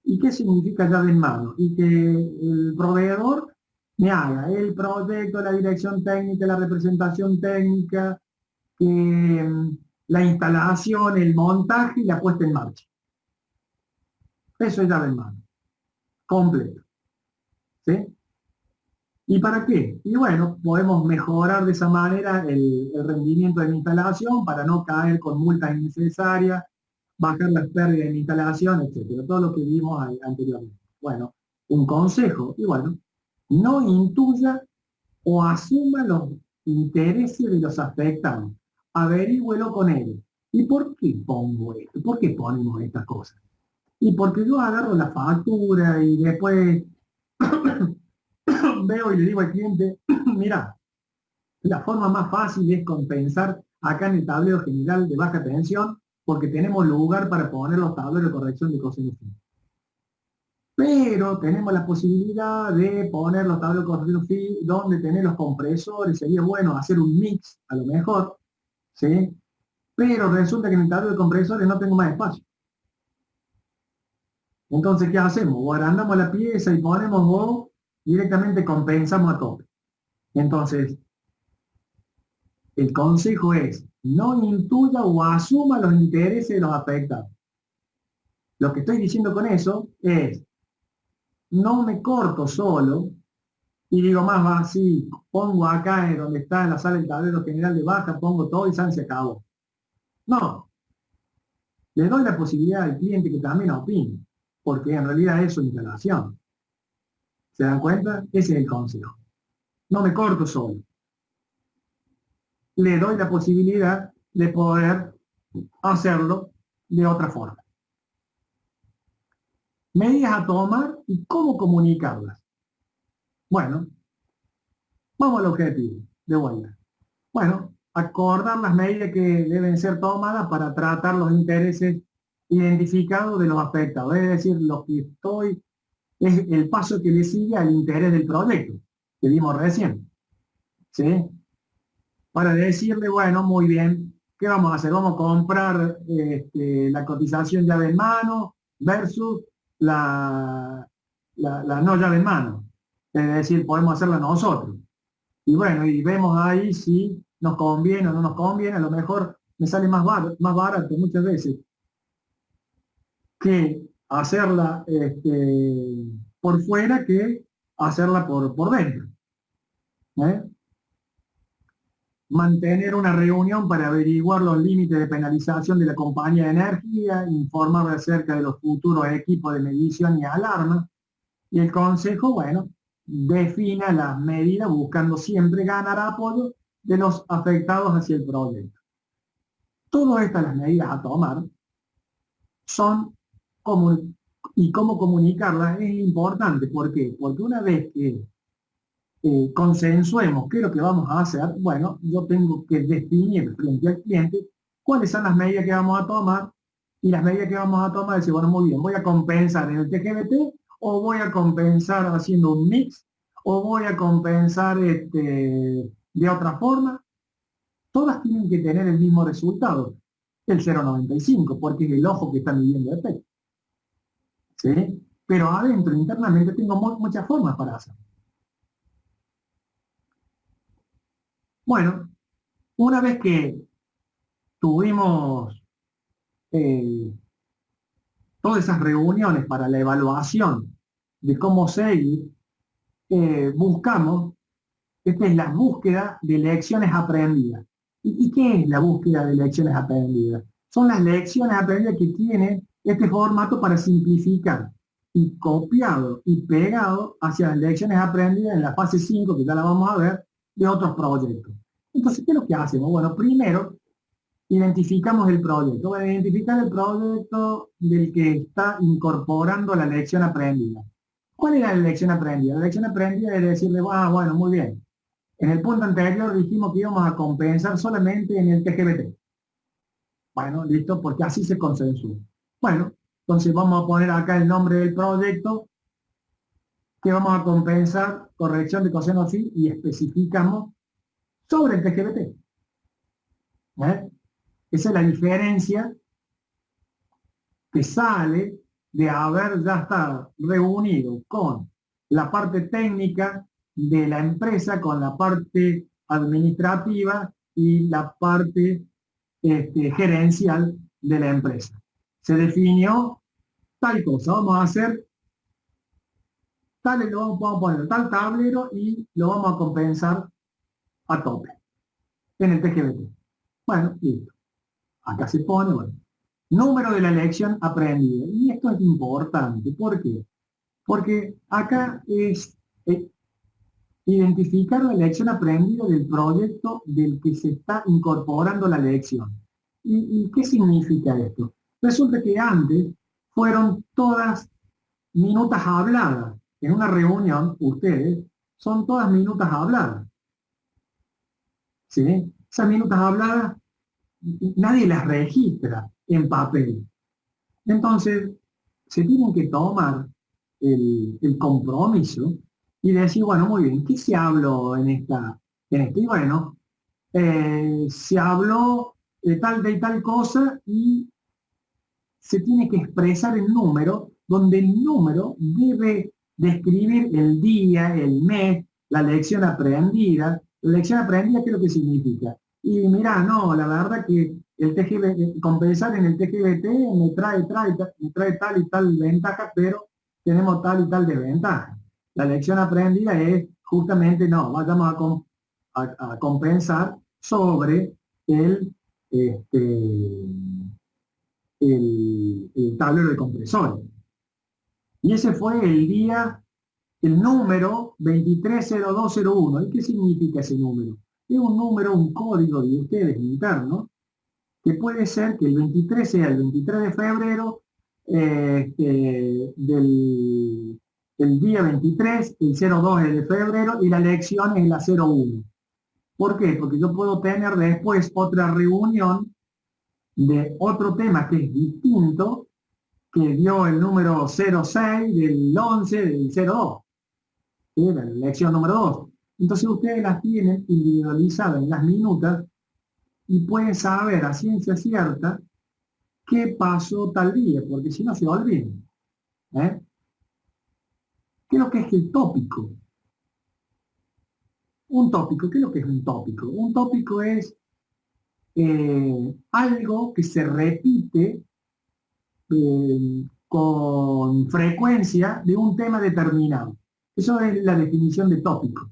¿Y qué significa llave en mano? Y que el proveedor me haga el proyecto, la dirección técnica, la representación técnica, la instalación, el montaje y la puesta en marcha. Eso es llave en mano, completo. ¿Sí? ¿Y para qué? Y bueno, podemos mejorar de esa manera el rendimiento de la instalación para no caer con multas innecesarias, bajar las pérdidas de instalación, etcétera, todo lo que vimos anteriormente. Bueno, un consejo, y bueno, no intuya o asuma los intereses de los afectados, averígüelo con ellos. ¿Y por qué pongo esto? ¿Por qué ponemos estas cosas? Y porque yo agarro la factura y después veo y le digo al cliente, mira, la forma más fácil es compensar acá en el tablero general de baja tensión porque tenemos lugar para poner los tableros de corrección de coseno fino. Pero tenemos la posibilidad de poner los tableros de corrección fino donde tener los compresores, sería bueno hacer un mix a lo mejor, ¿sí? Pero resulta que en el tablero de compresores no tengo más espacio. Entonces, ¿qué hacemos? O agrandamos la pieza y ponemos o directamente compensamos a tope. Entonces, el consejo es, no intuya o asuma los intereses de los afectados. Lo que estoy diciendo con eso es, no me corto solo y digo más va así, pongo acá en donde está en la sala del tablero general de baja, pongo todo y se acabó. No, le doy la posibilidad al cliente que también opine, porque en realidad es su instalación. ¿Se dan cuenta? Ese es el consejo. No me corto solo. Le doy la posibilidad de poder hacerlo de otra forma. Medidas a tomar y cómo comunicarlas. Bueno, vamos al objetivo, de vuelta. Bueno, acordar las medidas que deben ser tomadas para tratar los intereses identificados de los afectados. Es decir, lo que es el paso que le sigue al interés del proyecto, que vimos recién. ¿Sí? Para decirle, bueno, muy bien, ¿qué vamos a hacer? Vamos a comprar la cotización llave en mano versus la no llave en mano. Es decir, podemos hacerla nosotros. Y bueno, y vemos ahí si nos conviene o no nos conviene. A lo mejor me sale más barato muchas veces que hacerla por fuera que hacerla por dentro. ¿Eh? Mantener una reunión para averiguar los límites de penalización de la compañía de energía, informar acerca de los futuros equipos de medición y alarma, y el Consejo, bueno, defina las medidas buscando siempre ganar apoyo de los afectados hacia el proyecto. Todas estas las medidas a tomar son y cómo comunicarlas es importante. ¿Por qué? Porque una vez que consensuemos qué es lo que vamos a hacer, bueno, yo tengo que definir frente al cliente cuáles son las medidas que vamos a tomar, y las medidas que vamos a tomar es decir, bueno, muy bien, voy a compensar en el TGBT, o voy a compensar haciendo un mix, o voy a compensar de otra forma. Todas tienen que tener el mismo resultado, el 0,95, porque es el ojo que está midiendo el efecto. ¿Sí? Pero adentro, internamente, tengo muchas formas para hacerlo. Bueno, una vez que tuvimos todas esas reuniones para la evaluación de cómo seguir, buscamos, esta es la búsqueda de lecciones aprendidas. ¿Y qué es la búsqueda de lecciones aprendidas? Son las lecciones aprendidas que tiene este formato para simplificar, y copiado y pegado hacia las lecciones aprendidas en la fase 5, que ya la vamos a ver, de otros proyectos. Entonces, ¿qué es lo que hacemos? Bueno, primero, identificamos el proyecto. Bueno, identificar el proyecto del que está incorporando la lección aprendida. ¿Cuál era la lección aprendida? La lección aprendida es decirle, bueno, muy bien. En el punto anterior dijimos que íbamos a compensar solamente en el TGBT. Bueno, listo, porque así se consensuó. Bueno, entonces vamos a poner acá el nombre del proyecto, que vamos a compensar corrección de coseno phi, y especificamos sobre el TGBT. ¿Eh? Esa es la diferencia que sale de haber ya estado reunido con la parte técnica de la empresa, con la parte administrativa y la parte gerencial de la empresa. Se definió tal cosa, vamos a hacer tal, vamos a poner tal tablero y lo vamos a compensar a tope en el TGBT. Bueno, listo. Acá se pone, bueno, número de la lección aprendida. Y esto es importante. ¿Por qué? Porque acá es identificar la lección aprendida del proyecto del que se está incorporando la lección. ¿Y qué significa esto? Resulta que antes fueron todas minutas habladas. En una reunión, ustedes, son todas minutas habladas. ¿Sí? Esas minutas habladas nadie las registra en papel. Entonces, se tienen que tomar el compromiso y decir, bueno, muy bien, ¿qué se habló en esta? Y bueno, se habló de tal cosa, y se tiene que expresar el número, donde el número debe describir el día, el mes, la lección aprendida. La lección aprendida, ¿qué es lo que significa? Y mira, no, la verdad que el TGBT, compensar en el TGBT me trae tal y tal ventaja, pero tenemos tal y tal desventaja. La lección aprendida es justamente, no, vayamos a compensar sobre el tablero de compresores. Y ese fue el número 230201. ¿Y qué significa ese número? Es un número, un código de ustedes interno, que puede ser que el 23 sea el 23 de febrero del día 23, el 02 es de febrero y la lección es la 01. ¿Por qué? Porque yo puedo tener después otra reunión de otro tema que es distinto, que dio el número 06 del 11 del 02. Era la lección número 2. Entonces ustedes las tienen individualizadas en las minutas y pueden saber a ciencia cierta qué pasó tal día, porque si no se olvidan. ¿eh? ¿Qué es lo que es el tópico? Un tópico, ¿qué es lo que es un tópico? Un tópico es algo que se repite con frecuencia de un tema determinado. Eso es la definición de tópico.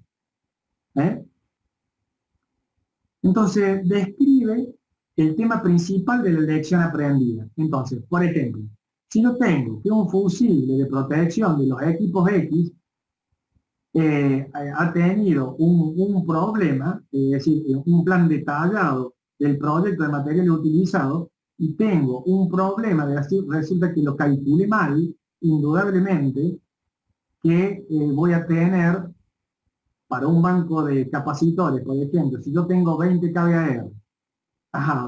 ¿Eh? Entonces, describe el tema principal de la lección aprendida. Entonces, por ejemplo, si yo tengo que un fusible de protección de los equipos X ha tenido un problema, es decir, un plan detallado del proyecto de materiales utilizados, y tengo un problema, resulta que lo calculé mal, indudablemente, que voy a tener para un banco de capacitores, por ejemplo, si yo tengo 20 kVAR,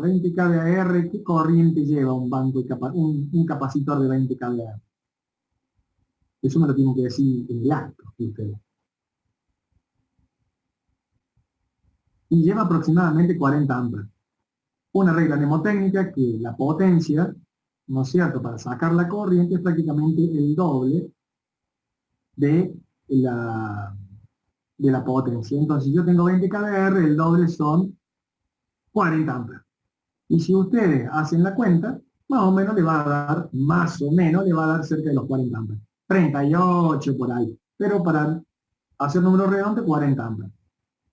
20 kVAR, ¿qué corriente lleva un banco de un capacitor de 20 kVAR? Eso me lo tienen que decir en el acto, ustedes. Y lleva aproximadamente 40 amperes. Una regla mnemotécnica que la potencia, ¿no es cierto?, para sacar la corriente es prácticamente el doble de la potencia. Entonces, si yo tengo 20 kVAR, el doble son 40 amperes. Y si ustedes hacen la cuenta, más o menos le va a dar, cerca de los 40 amperes. 38 por ahí. Pero para hacer número redondo, 40 amperes.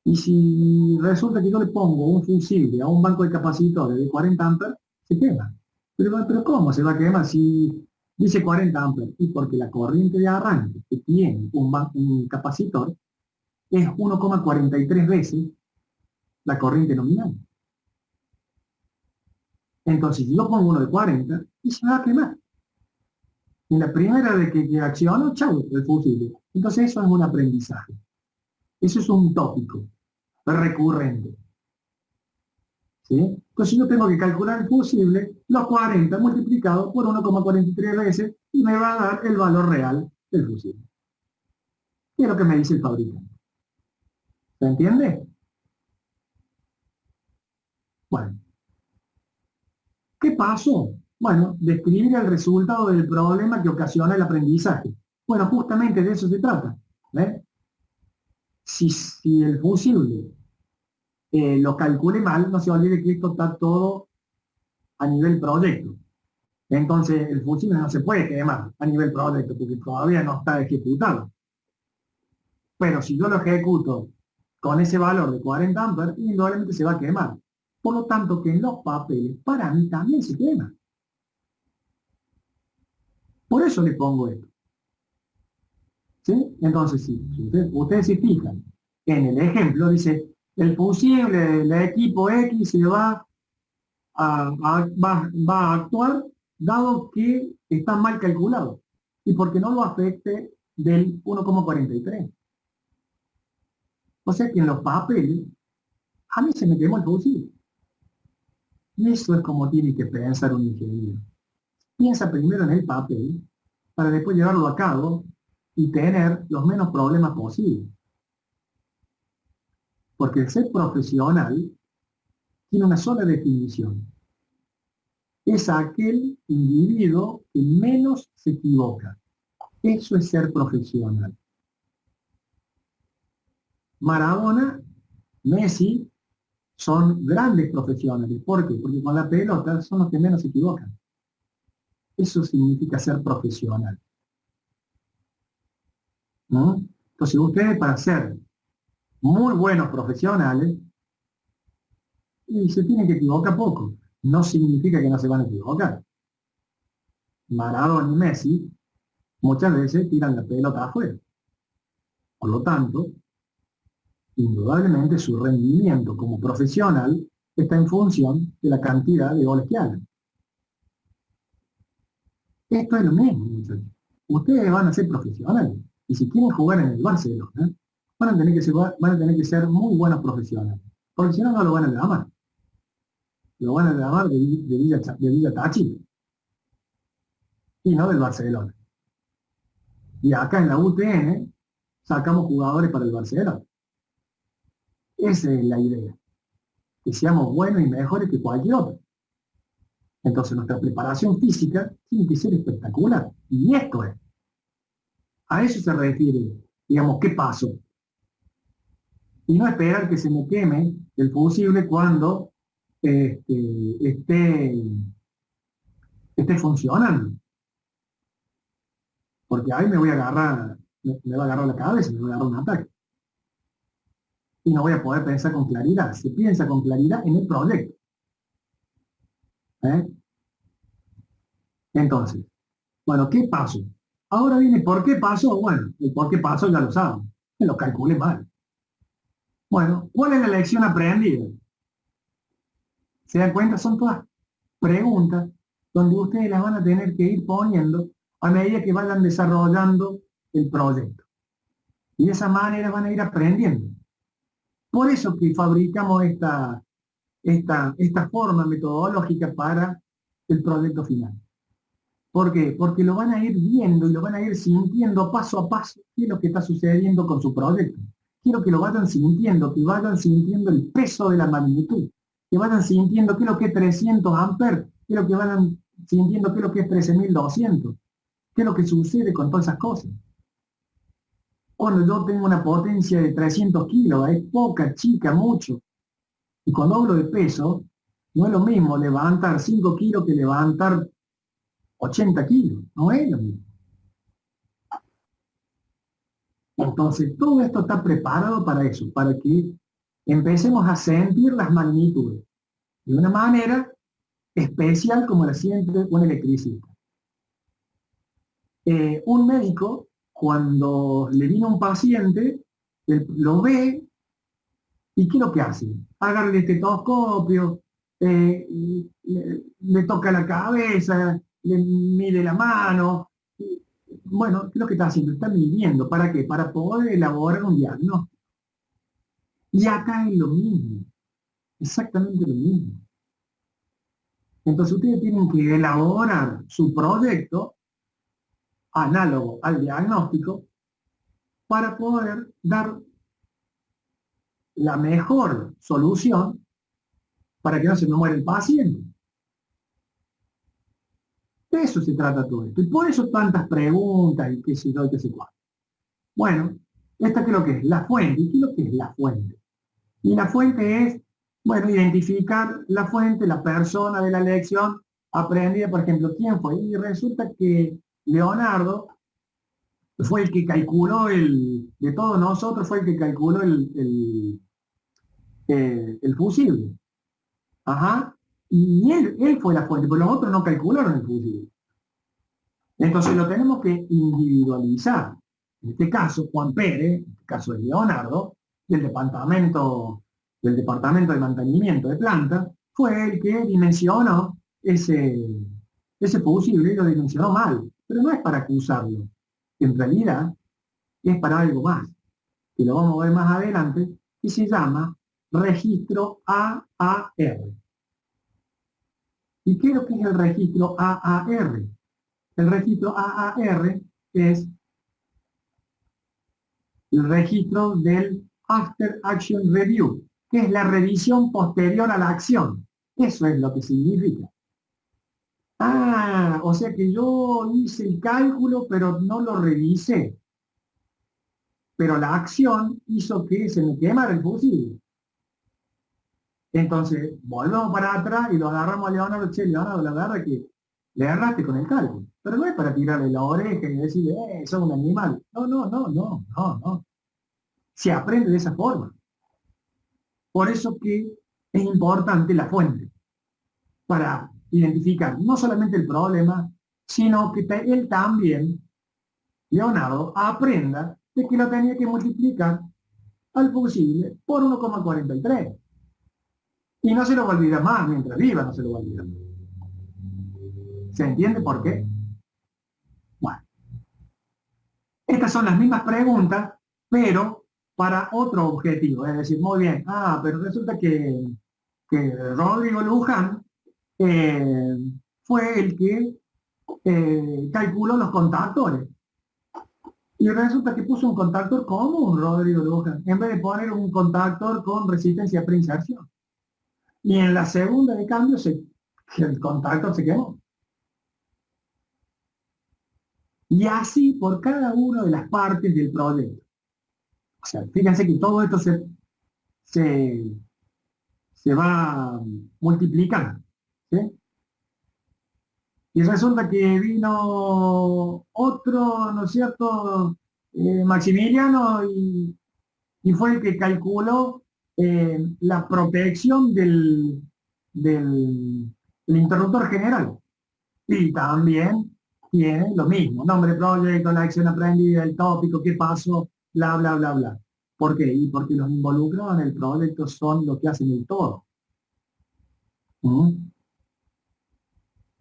Y si resulta que yo le pongo un fusible a un banco de capacitores de 40 amperes, se quema. Pero ¿cómo se va a quemar si dice 40 amperes? Y porque la corriente de arranque que tiene un capacitor es 1,43 veces la corriente nominal. Entonces, si yo pongo uno de 40, y se va a quemar. En la primera de que acciono, chau, el fusible. Entonces, eso es un aprendizaje. Eso es un tópico recurrente. ¿Sí? Entonces, yo tengo que calcular el fusible, los 40 multiplicado por 1,43 veces, y me va a dar el valor real del fusible. ¿Qué es lo que me dice el fabricante? ¿Se entiende? Bueno. ¿Qué pasó? Bueno, describir el resultado del problema que ocasiona el aprendizaje. Bueno, justamente de eso se trata. ¿Ves? Si el fusible lo calcule mal, no se olvide que esto está todo a nivel proyecto. Entonces, el fusible no se puede quemar a nivel proyecto porque todavía no está ejecutado. Pero si yo lo ejecuto con ese valor de 40 amperes, indudablemente se va a quemar. Por lo tanto, que en los papeles, para mí también se quema. Por eso le pongo esto. ¿Sí? Entonces, si ustedes se fijan, en el ejemplo dice, el fusible del equipo X se va a actuar dado que está mal calculado y porque no lo afecte del 1,43. O sea que en los papeles, a mí se me quemó el fusible. Y eso es como tiene que pensar un ingeniero. Piensa primero en el papel para después llevarlo a cabo y tener los menos problemas posibles. Porque el ser profesional tiene una sola definición. Es aquel individuo que menos se equivoca. Eso es ser profesional. Maradona, Messi, son grandes profesionales. ¿Por qué? Porque con la pelota son los que menos se equivocan. Eso significa ser profesional. ¿No? Entonces ustedes, para ser muy buenos profesionales, y se tienen que equivocar poco. No significa que no se van a equivocar. Maradona y Messi muchas veces tiran la pelota afuera. Por lo tanto, indudablemente su rendimiento como profesional está en función de la cantidad de goles que hagan. Esto es lo mismo, muchachos. Ustedes van a ser profesionales. Y si quieren jugar en el Barcelona, van a tener que ser muy buenos profesionales. Porque si no, no lo van a llamar. Lo van a llamar de Villa Táchira. Y no del Barcelona. Y acá en la UTN sacamos jugadores para el Barcelona. Esa es la idea. Que seamos buenos y mejores que cualquier otro. Entonces nuestra preparación física tiene que ser espectacular. Y esto es. A eso se refiere, digamos, ¿qué pasó? Y no esperar que se me queme el fusible cuando esté funcionando. Porque ahí me voy a agarrar, me va a agarrar la cabeza, me va a agarrar un ataque. Y no voy a poder pensar con claridad. Se piensa con claridad en el proyecto. ¿Eh? Entonces, bueno, ¿qué pasó? Ahora viene, ¿por qué pasó? Bueno, el por qué pasó ya lo saben. Me lo calculé mal. Bueno, ¿cuál es la lección aprendida? ¿Se dan cuenta? Son todas preguntas donde ustedes las van a tener que ir poniendo a medida que vayan desarrollando el proyecto. Y de esa manera van a ir aprendiendo. Por eso que fabricamos esta forma metodológica para el proyecto final. ¿Por qué? Porque lo van a ir viendo y lo van a ir sintiendo paso a paso qué es lo que está sucediendo con su proyecto. Quiero que lo vayan sintiendo, que vayan sintiendo el peso de la magnitud, que vayan sintiendo qué es lo que es 300 amperes, qué es lo que vayan sintiendo qué es lo que es 13.200, qué es lo que sucede con todas esas cosas. Cuando yo tengo una potencia de 300 kilos, es poca, chica, mucho. Y cuando hablo de peso, no es lo mismo levantar 5 kilos que levantar 80 kilos, no es lo mismo. Entonces, todo esto está preparado para eso, para que empecemos a sentir las magnitudes de una manera especial como la siente un electricista. Un médico, cuando le viene un paciente, lo ve y ¿qué es lo que hace? Agarra el estetoscopio, le toca la cabeza, le mide la mano. Bueno, ¿qué es lo que está haciendo? Está midiendo. ¿Para qué? Para poder elaborar un diagnóstico. Y acá es lo mismo, exactamente lo mismo. Entonces ustedes tienen que elaborar su proyecto análogo al diagnóstico para poder dar la mejor solución para que no se me muera el paciente. De eso se trata todo esto. Y por eso tantas preguntas y qué sé yo y qué sé cuál. Bueno, esta que es lo que es la fuente. ¿Y qué es lo que es la fuente? Y la fuente es, bueno, identificar la fuente, la persona de la lección aprendida, por ejemplo, ¿quién fue? Y resulta que Leonardo fue el que calculó de todos nosotros, fue el que calculó el fusible. Ajá. Y él fue la fuente, pero los otros no calcularon el fusible. Entonces lo tenemos que individualizar. En este caso, Juan Pérez, en este caso es Leonardo, del departamento de mantenimiento de planta, fue el que dimensionó ese fusible y lo dimensionó mal. Pero no es para acusarlo. En realidad es para algo más, que lo vamos a ver más adelante, que se llama registro AAR. ¿Y qué es lo que es el registro AAR? El registro AAR es el registro del After Action Review, que es la revisión posterior a la acción. Eso es lo que significa. Ah, o sea que yo hice el cálculo, pero no lo revisé. Pero la acción hizo que se me quemara el fusible. Entonces, volvemos para atrás y lo agarramos a Leonardo. Che, Leonardo, la verdad que le agarraste con el cálculo. Pero no es para tirarle la oreja y decirle, sos un animal. No. Se aprende de esa forma. Por eso que es importante la fuente, para identificar no solamente el problema, sino que él también, Leonardo, aprenda de que lo tenía que multiplicar al fusible por 1,43. Y no se lo va a olvidar más, mientras viva no se lo va a olvidar. ¿Se entiende por qué? Bueno, estas son las mismas preguntas, pero para otro objetivo. Es decir, muy bien, pero resulta que Rodrigo Luján fue el que calculó los contactores. Y resulta que puso un contactor común, Rodrigo Luján, en vez de poner un contactor con resistencia a preinserción. Y en la segunda de cambio el contactor se quemó. Y así por cada una de las partes del proyecto. O sea, fíjense que todo esto se, se va multiplicando, ¿sí? Y resulta que vino otro, ¿no es cierto?, Maximiliano, y fue el que calculó la protección del interruptor general. Y también tiene lo mismo, nombre proyecto, la acción aprendida, el tópico, qué pasó, bla, bla, bla, bla. ¿Por qué? Y porque los involucrados en el proyecto son los que hacen el todo. ¿Mm?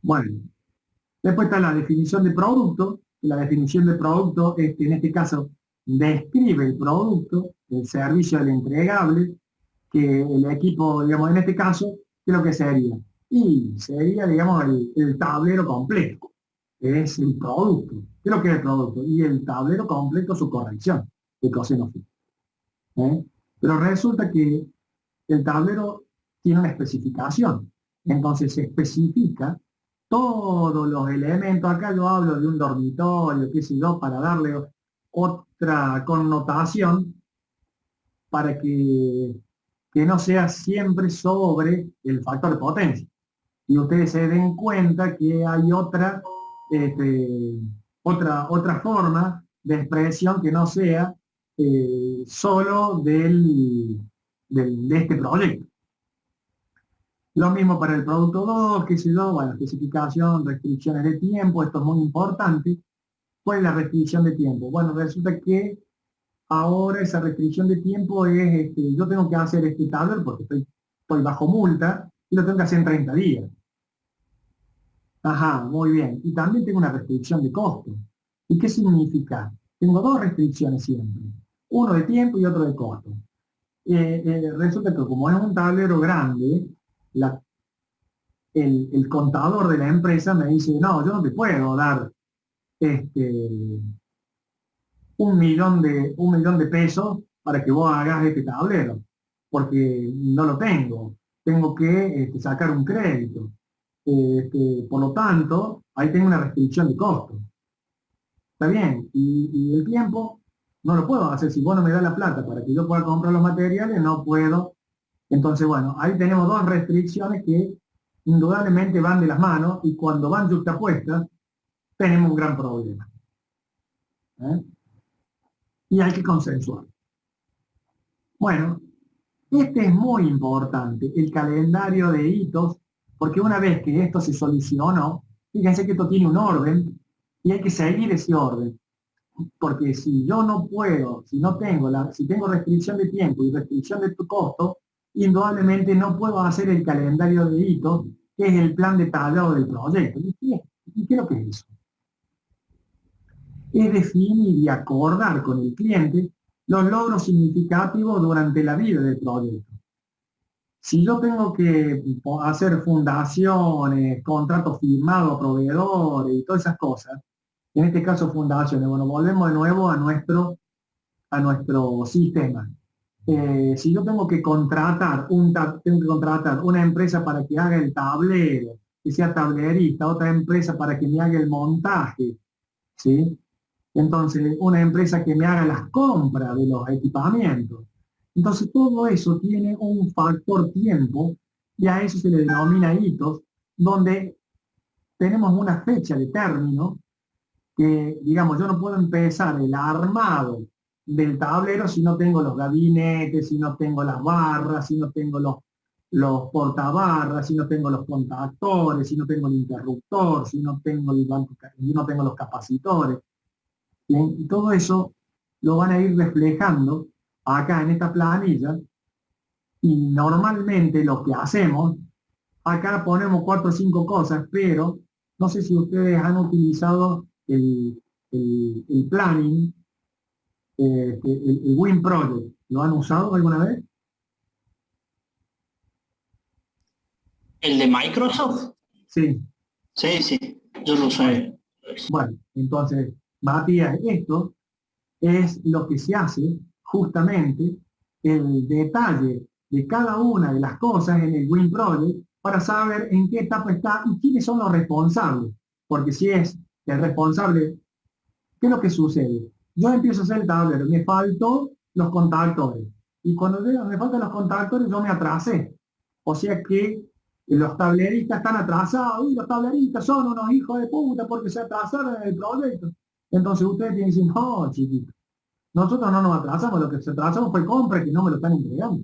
Bueno, después está la definición de producto. La definición de producto, en este caso, describe el producto, el servicio del entregable, que el equipo, digamos, en este caso, ¿qué es lo que sería? Y sería, digamos, el tablero completo, que es el producto. ¿Qué es lo que es el producto? Y el tablero completo, su corrección de coseno fino. Pero resulta que el tablero tiene una especificación. Entonces se especifica todos los elementos. Acá yo hablo de un dormitorio, qué sé yo, para darle otra connotación, para que no sea siempre sobre el factor de potencia. Y ustedes se den cuenta que hay otra forma de expresión que no sea solo de este proyecto. Lo mismo para el producto 2, qué sé yo, bueno, especificación, restricciones de tiempo, esto es muy importante. ¿Cuál es la restricción de tiempo? Bueno, resulta que ahora esa restricción de tiempo es, yo tengo que hacer este tablero porque estoy bajo multa y lo tengo que hacer en 30 días. Ajá, muy bien. Y también tengo una restricción de costo. ¿Y qué significa? Tengo dos restricciones siempre. Uno de tiempo y otro de costo. Resulta que como es un tablero grande, el contador de la empresa me dice, no, yo no te puedo dar un millón de pesos para que vos hagas este tablero, porque no lo tengo. Tengo que sacar un crédito. Por lo tanto, ahí tengo una restricción de costo. Está bien, y el tiempo no lo puedo hacer. Si vos no me das la plata para que yo pueda comprar los materiales, no puedo. Entonces, bueno, ahí tenemos dos restricciones que indudablemente van de las manos, y cuando van justapuestas, tenemos un gran problema. Y hay que consensuar. Bueno, este es muy importante, el calendario de hitos, porque una vez que esto se solucionó, fíjense que esto tiene un orden y hay que seguir ese orden. Porque si yo no puedo, si tengo restricción de tiempo y restricción de tu costo, indudablemente no puedo hacer el calendario de hitos, que es el plan detallado del proyecto. ¿Y qué es lo que es eso? Es definir y acordar con el cliente los logros significativos durante la vida del proyecto. Si yo tengo que hacer fundaciones, contratos firmados, proveedores y todas esas cosas, en este caso fundaciones, bueno, volvemos de nuevo a nuestro sistema. Si yo tengo que contratar una empresa para que haga el tablero, que sea tablerista, otra empresa para que me haga el montaje, ¿sí? Entonces, una empresa que me haga las compras de los equipamientos. Entonces, todo eso tiene un factor tiempo, y a eso se le denomina hitos, donde tenemos una fecha de término, que, digamos, yo no puedo empezar el armado del tablero si no tengo los gabinetes, si no tengo las barras, si no tengo los portabarras, si no tengo los contactores, si no tengo el interruptor, si no tengo los capacitores. Bien, y todo eso lo van a ir reflejando acá en esta planilla, y normalmente lo que hacemos, acá ponemos 4 o 5 cosas, pero no sé si ustedes han utilizado el planning, el Win Project. ¿Lo han usado alguna vez? ¿El de Microsoft? Sí. Sí, yo lo usé. Bueno, entonces, Matías, esto es lo que se hace justamente, el detalle de cada una de las cosas en el Win Project, para saber en qué etapa está y quiénes son los responsables. Porque si es el responsable ¿Qué es lo que sucede? Yo empiezo a hacer el tablero, me faltó los contactores. Y cuando me faltan los contactores, yo me atrasé. O sea que los tableristas están atrasados, y los tableristas son unos hijos de puta porque se atrasaron en el proyecto. Entonces ustedes tienen que decir, no, chiquito, nosotros no nos atrasamos, lo que se atrasamos fue compra que no me lo están entregando.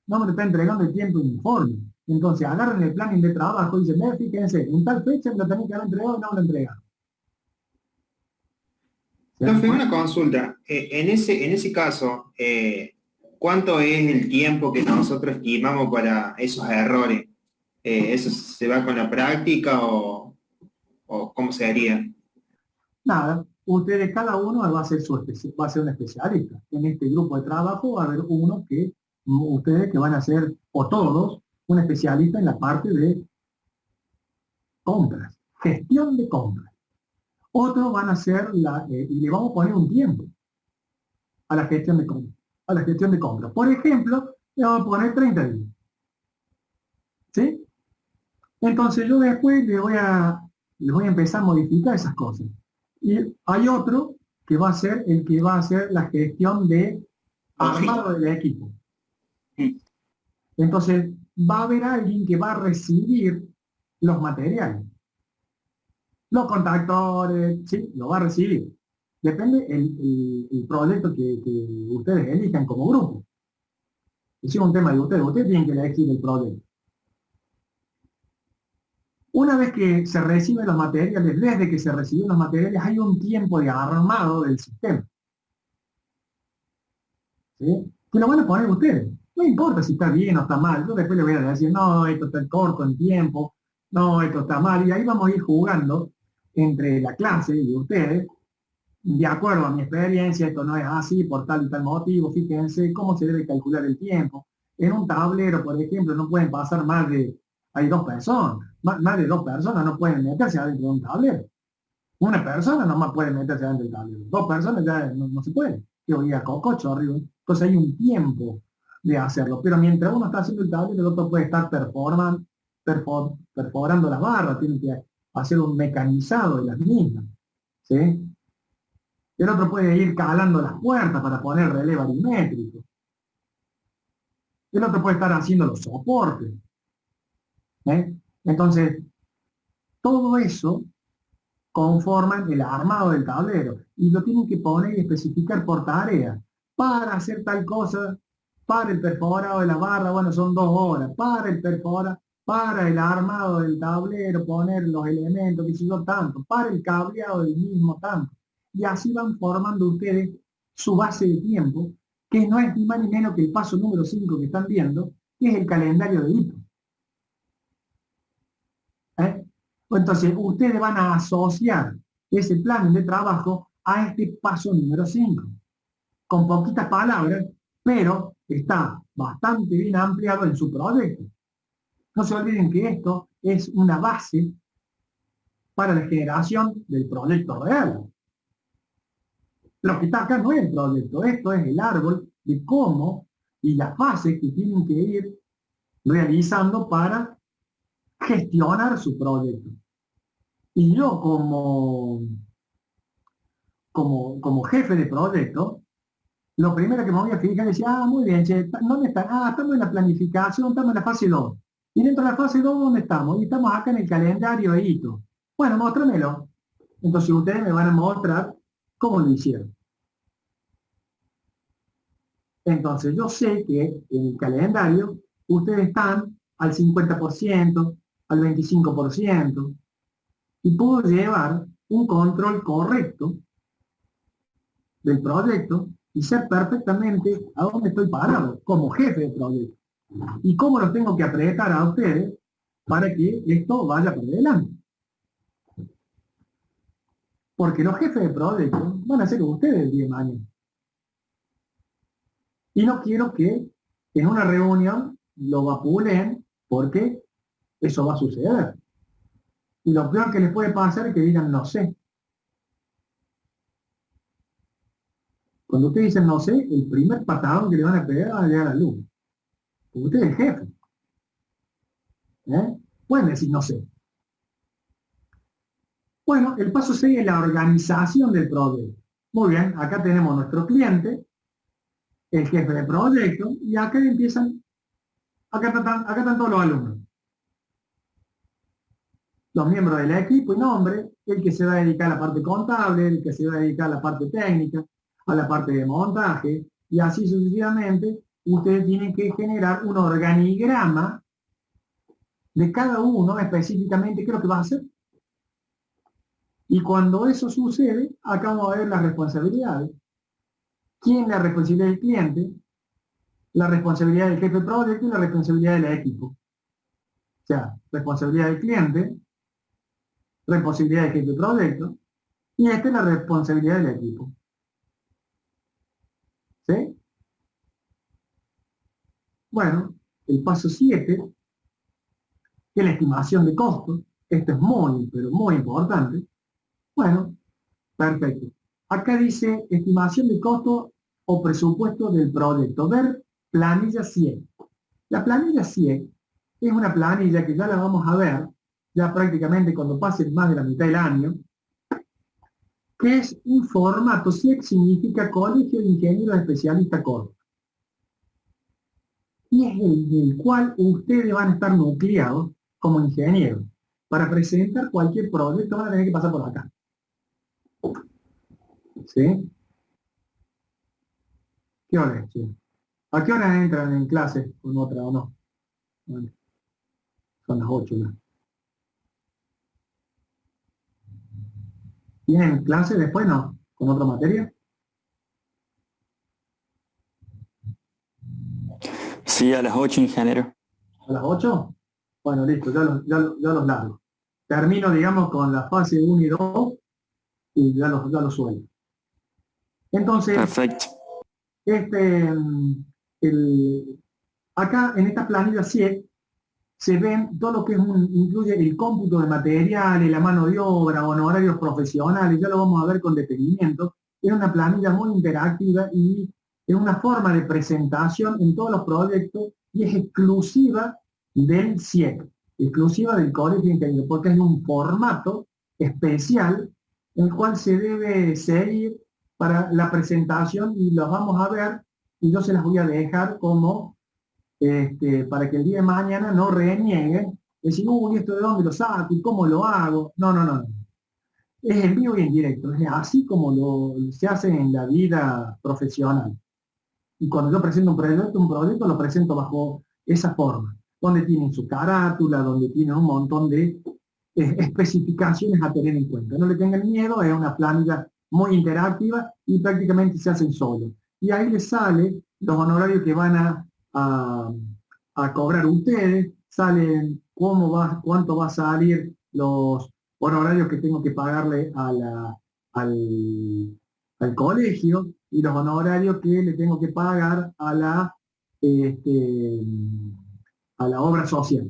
No me lo están entregando el tiempo informe. Entonces agarren el planning de trabajo y dicen, fíjense, en tal fecha me lo tenéis que haber entregado y no me lo entregaron. Entonces, una consulta. En ese caso, ¿cuánto es el tiempo que nosotros estimamos para esos errores? ¿Eso se va con la práctica o cómo se haría? Nada, ustedes cada uno va a ser va a ser un especialista. En este grupo de trabajo va a haber uno que, ustedes que van a ser, o todos, un especialista en la parte de compras, gestión de compras. Otros van a hacer, y le vamos a poner un tiempo a la gestión de compras. A la gestión de compras. Por ejemplo, le vamos a poner 30 días. ¿Sí? Entonces yo después les voy a empezar a modificar esas cosas. Y hay otro que va a ser el que va a hacer la gestión de armado del equipo. Entonces va a haber alguien que va a recibir los materiales. Los contactores, sí, lo va a recibir. Depende el proyecto que ustedes elijan como grupo. Es un tema de ustedes tienen que elegir el proyecto. Una vez que se reciben los materiales, desde que se reciben los materiales, hay un tiempo de armado del sistema. ¿Sí? Que lo van a poner ustedes. No importa si está bien o está mal. Yo después les voy a decir, no, esto está corto en tiempo, no, esto está mal. Y ahí vamos a ir jugando entre la clase y ustedes, de acuerdo a mi experiencia, esto no es así por tal y tal motivo, fíjense cómo se debe calcular el tiempo. En un tablero, por ejemplo, no pueden pasar hay 2 personas, más de 2 personas no pueden meterse adentro de un tablero. Una persona nomás puede meterse adentro del tablero, 2 personas ya no se puede. Que voy a cococho arriba. Entonces hay un tiempo de hacerlo, pero mientras uno está haciendo el tablero, el otro puede estar perforando las barras, tiene que hacer un mecanizado de las mismas. ¿Sí? El otro puede ir calando las puertas para poner relevo aritmétrico. El otro puede estar haciendo los soportes. Entonces, todo eso conforman el armado del tablero y lo tienen que poner y especificar por tarea. Para hacer tal cosa, para el perforado de la barra, bueno, son 2 horas. Para el perforado, para el armado del tablero, poner los elementos, que si yo tanto. Para el cableado del mismo tanto. Y así van formando ustedes su base de tiempo, que no es ni más ni menos que el paso número 5 que están viendo, que es el calendario de hitos. Entonces, ustedes van a asociar ese plan de trabajo a este paso número 5, con poquitas palabras, pero está bastante bien ampliado en su proyecto. No se olviden que esto es una base para la generación del proyecto real. Lo que está acá no es el proyecto, esto es el árbol de cómo y las fases que tienen que ir realizando para gestionar su proyecto. Y yo como jefe de proyecto, lo primero que me voy a fijar es decir, muy bien, che, ¿dónde están? Estamos en la planificación, estamos en la fase 2. Y dentro de la fase 2, ¿dónde estamos? Y estamos acá en el calendario de hitos. Bueno, muéstramelo. Entonces ustedes me van a mostrar cómo lo hicieron. Entonces yo sé que en el calendario ustedes están al 50%, al 25%, y puedo llevar un control correcto del proyecto y sé perfectamente a dónde estoy parado como jefe de proyecto y cómo los tengo que apretar a ustedes para que esto vaya para adelante. Porque los jefes de proyecto van a ser ustedes el día de mañana. Y no quiero que en una reunión lo vapulen porque eso va a suceder. Y lo peor que les puede pasar es que digan no sé. Cuando ustedes dicen no sé, el primer patadón que le van a pegar va a llegar a la luz. Porque usted es el jefe. Pueden decir no sé. Bueno, el paso 6 es la organización del proyecto. Muy bien, acá tenemos nuestro cliente, el jefe de proyecto, y acá empiezan, acá están todos los alumnos. Los miembros del equipo y nombre, el que se va a dedicar a la parte contable, el que se va a dedicar a la parte técnica, a la parte de montaje, y así sucesivamente. Ustedes tienen que generar un organigrama de cada uno específicamente qué es lo que va a hacer. Y cuando eso sucede, acá vamos a ver las responsabilidades. ¿Quién es la responsabilidad del cliente? La responsabilidad del jefe de proyecto y la responsabilidad del equipo. O sea, responsabilidad del cliente, responsabilidad del jefe de proyecto, y esta es la responsabilidad del equipo. ¿Sí? Bueno, el paso 7, que es la estimación de costos. Esto es muy, pero muy importante. Bueno, perfecto. Acá dice estimación de costo o presupuesto del proyecto. Ver planilla 100. La planilla 100 es una planilla que ya la vamos a ver, ya prácticamente cuando pase más de la mitad del año, que es un formato. CIEC significa Colegio de Ingenieros Especialistas Córdoba. Y es el cual ustedes van a estar nucleados como ingenieros. Para presentar cualquier proyecto van a tener que pasar por acá. ¿Sí? ¿Qué hora es, che? ¿A qué hora entran en clase con otra o no? Bueno, son las 8 ya. ¿Tienen clase después? No. ¿Con otra materia? Sí, a las 8, ingeniero. ¿A las 8? Bueno, listo, ya los largo. Termino, digamos, con la fase 1 y 2 y ya los suelto. Entonces, Perfecto. Acá en esta planilla CIEC se ven todo lo que incluye el cómputo de materiales, la mano de obra, honorarios profesionales, ya lo vamos a ver con detenimiento. Es una planilla muy interactiva y es una forma de presentación en todos los proyectos y es exclusiva del CIEC, exclusiva del Colegio de Ingenieros, porque es un formato especial en el cual se debe seguir para la presentación y los vamos a ver y yo se las voy a dejar como para que el día de mañana no renieguen, decir, uy, ¿esto de dónde lo saco? ¿Y cómo lo hago? No, no, no. Es en vivo y en directo, es así como se hace en la vida profesional. Y cuando yo presento un proyecto lo presento bajo esa forma, donde tienen su carátula, donde tienen un montón de especificaciones a tener en cuenta. No le tengan miedo, es una planilla muy interactiva y prácticamente se hacen solos. Y ahí les sale los honorarios que van a cobrar ustedes, salen cuánto va a salir los honorarios que tengo que pagarle al colegio y los honorarios que le tengo que pagar a la obra social.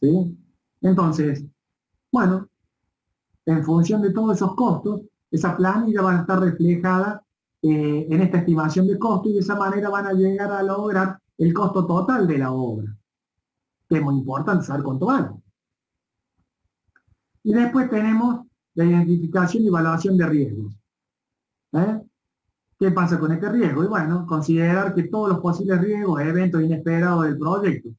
¿Sí? Entonces, bueno, en función de todos esos costos, esa planilla van a estar reflejada en esta estimación de costo y de esa manera van a llegar a lograr el costo total de la obra, que es muy importante saber cuánto vale. Y después tenemos la identificación y evaluación de riesgos. ¿Qué pasa con este riesgo? Y bueno, considerar que todos los posibles riesgos, eventos inesperados del proyecto.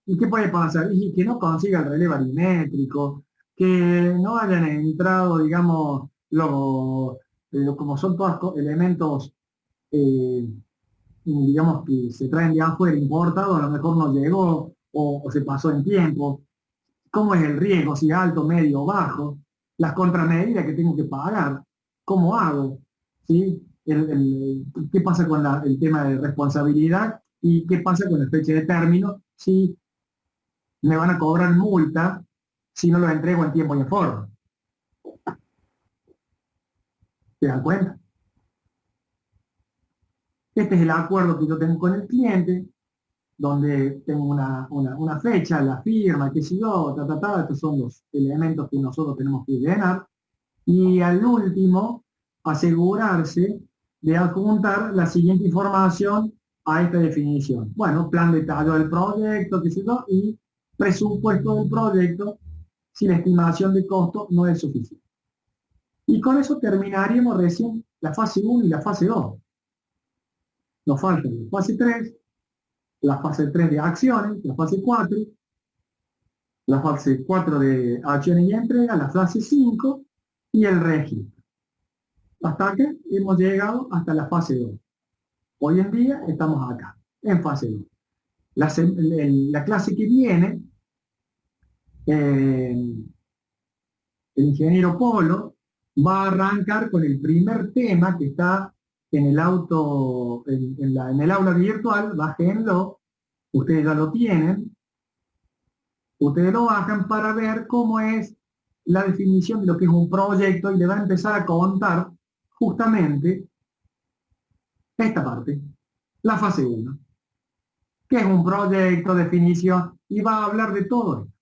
¿Y qué puede pasar? Y que no consiga el relevo barimétrico, que no hayan entrado, digamos, como son todos elementos, digamos, que se traen de afuera importados, a lo mejor no llegó o se pasó en tiempo. ¿Cómo es el riesgo? Si es alto, medio o bajo. Las contramedidas que tengo que pagar. ¿Cómo hago? ¿Sí? ¿Qué pasa con el tema de responsabilidad? ¿Y qué pasa con la fecha de término? Si me van a cobrar multa si no lo entrego en tiempo y en forma. ¿Se dan cuenta? Este es el acuerdo que yo tengo con el cliente, donde tengo una fecha, la firma, qué sé yo, estos son los elementos que nosotros tenemos que llenar. Y al último, asegurarse de adjuntar la siguiente información a esta definición. Bueno, plan detallado del proyecto, qué sé yo, y presupuesto del proyecto si la estimación de costo no es suficiente. Y con eso terminaríamos recién la fase 1 y la fase 2. Nos falta la fase 3, la fase 3 de acciones, la fase 4, la fase 4 de acciones y entrega, la fase 5 y el registro. Hasta que hemos llegado hasta la fase 2. Hoy en día estamos acá, en fase 2. La clase que viene, el ingeniero Polo va a arrancar con el primer tema que está en el en el aula virtual. Bájenlo, ustedes ya lo tienen, ustedes lo bajan para ver cómo es la definición de lo que es un proyecto, y le va a empezar a contar justamente esta parte, la fase 1, que es un proyecto, definición, y va a hablar de todo esto.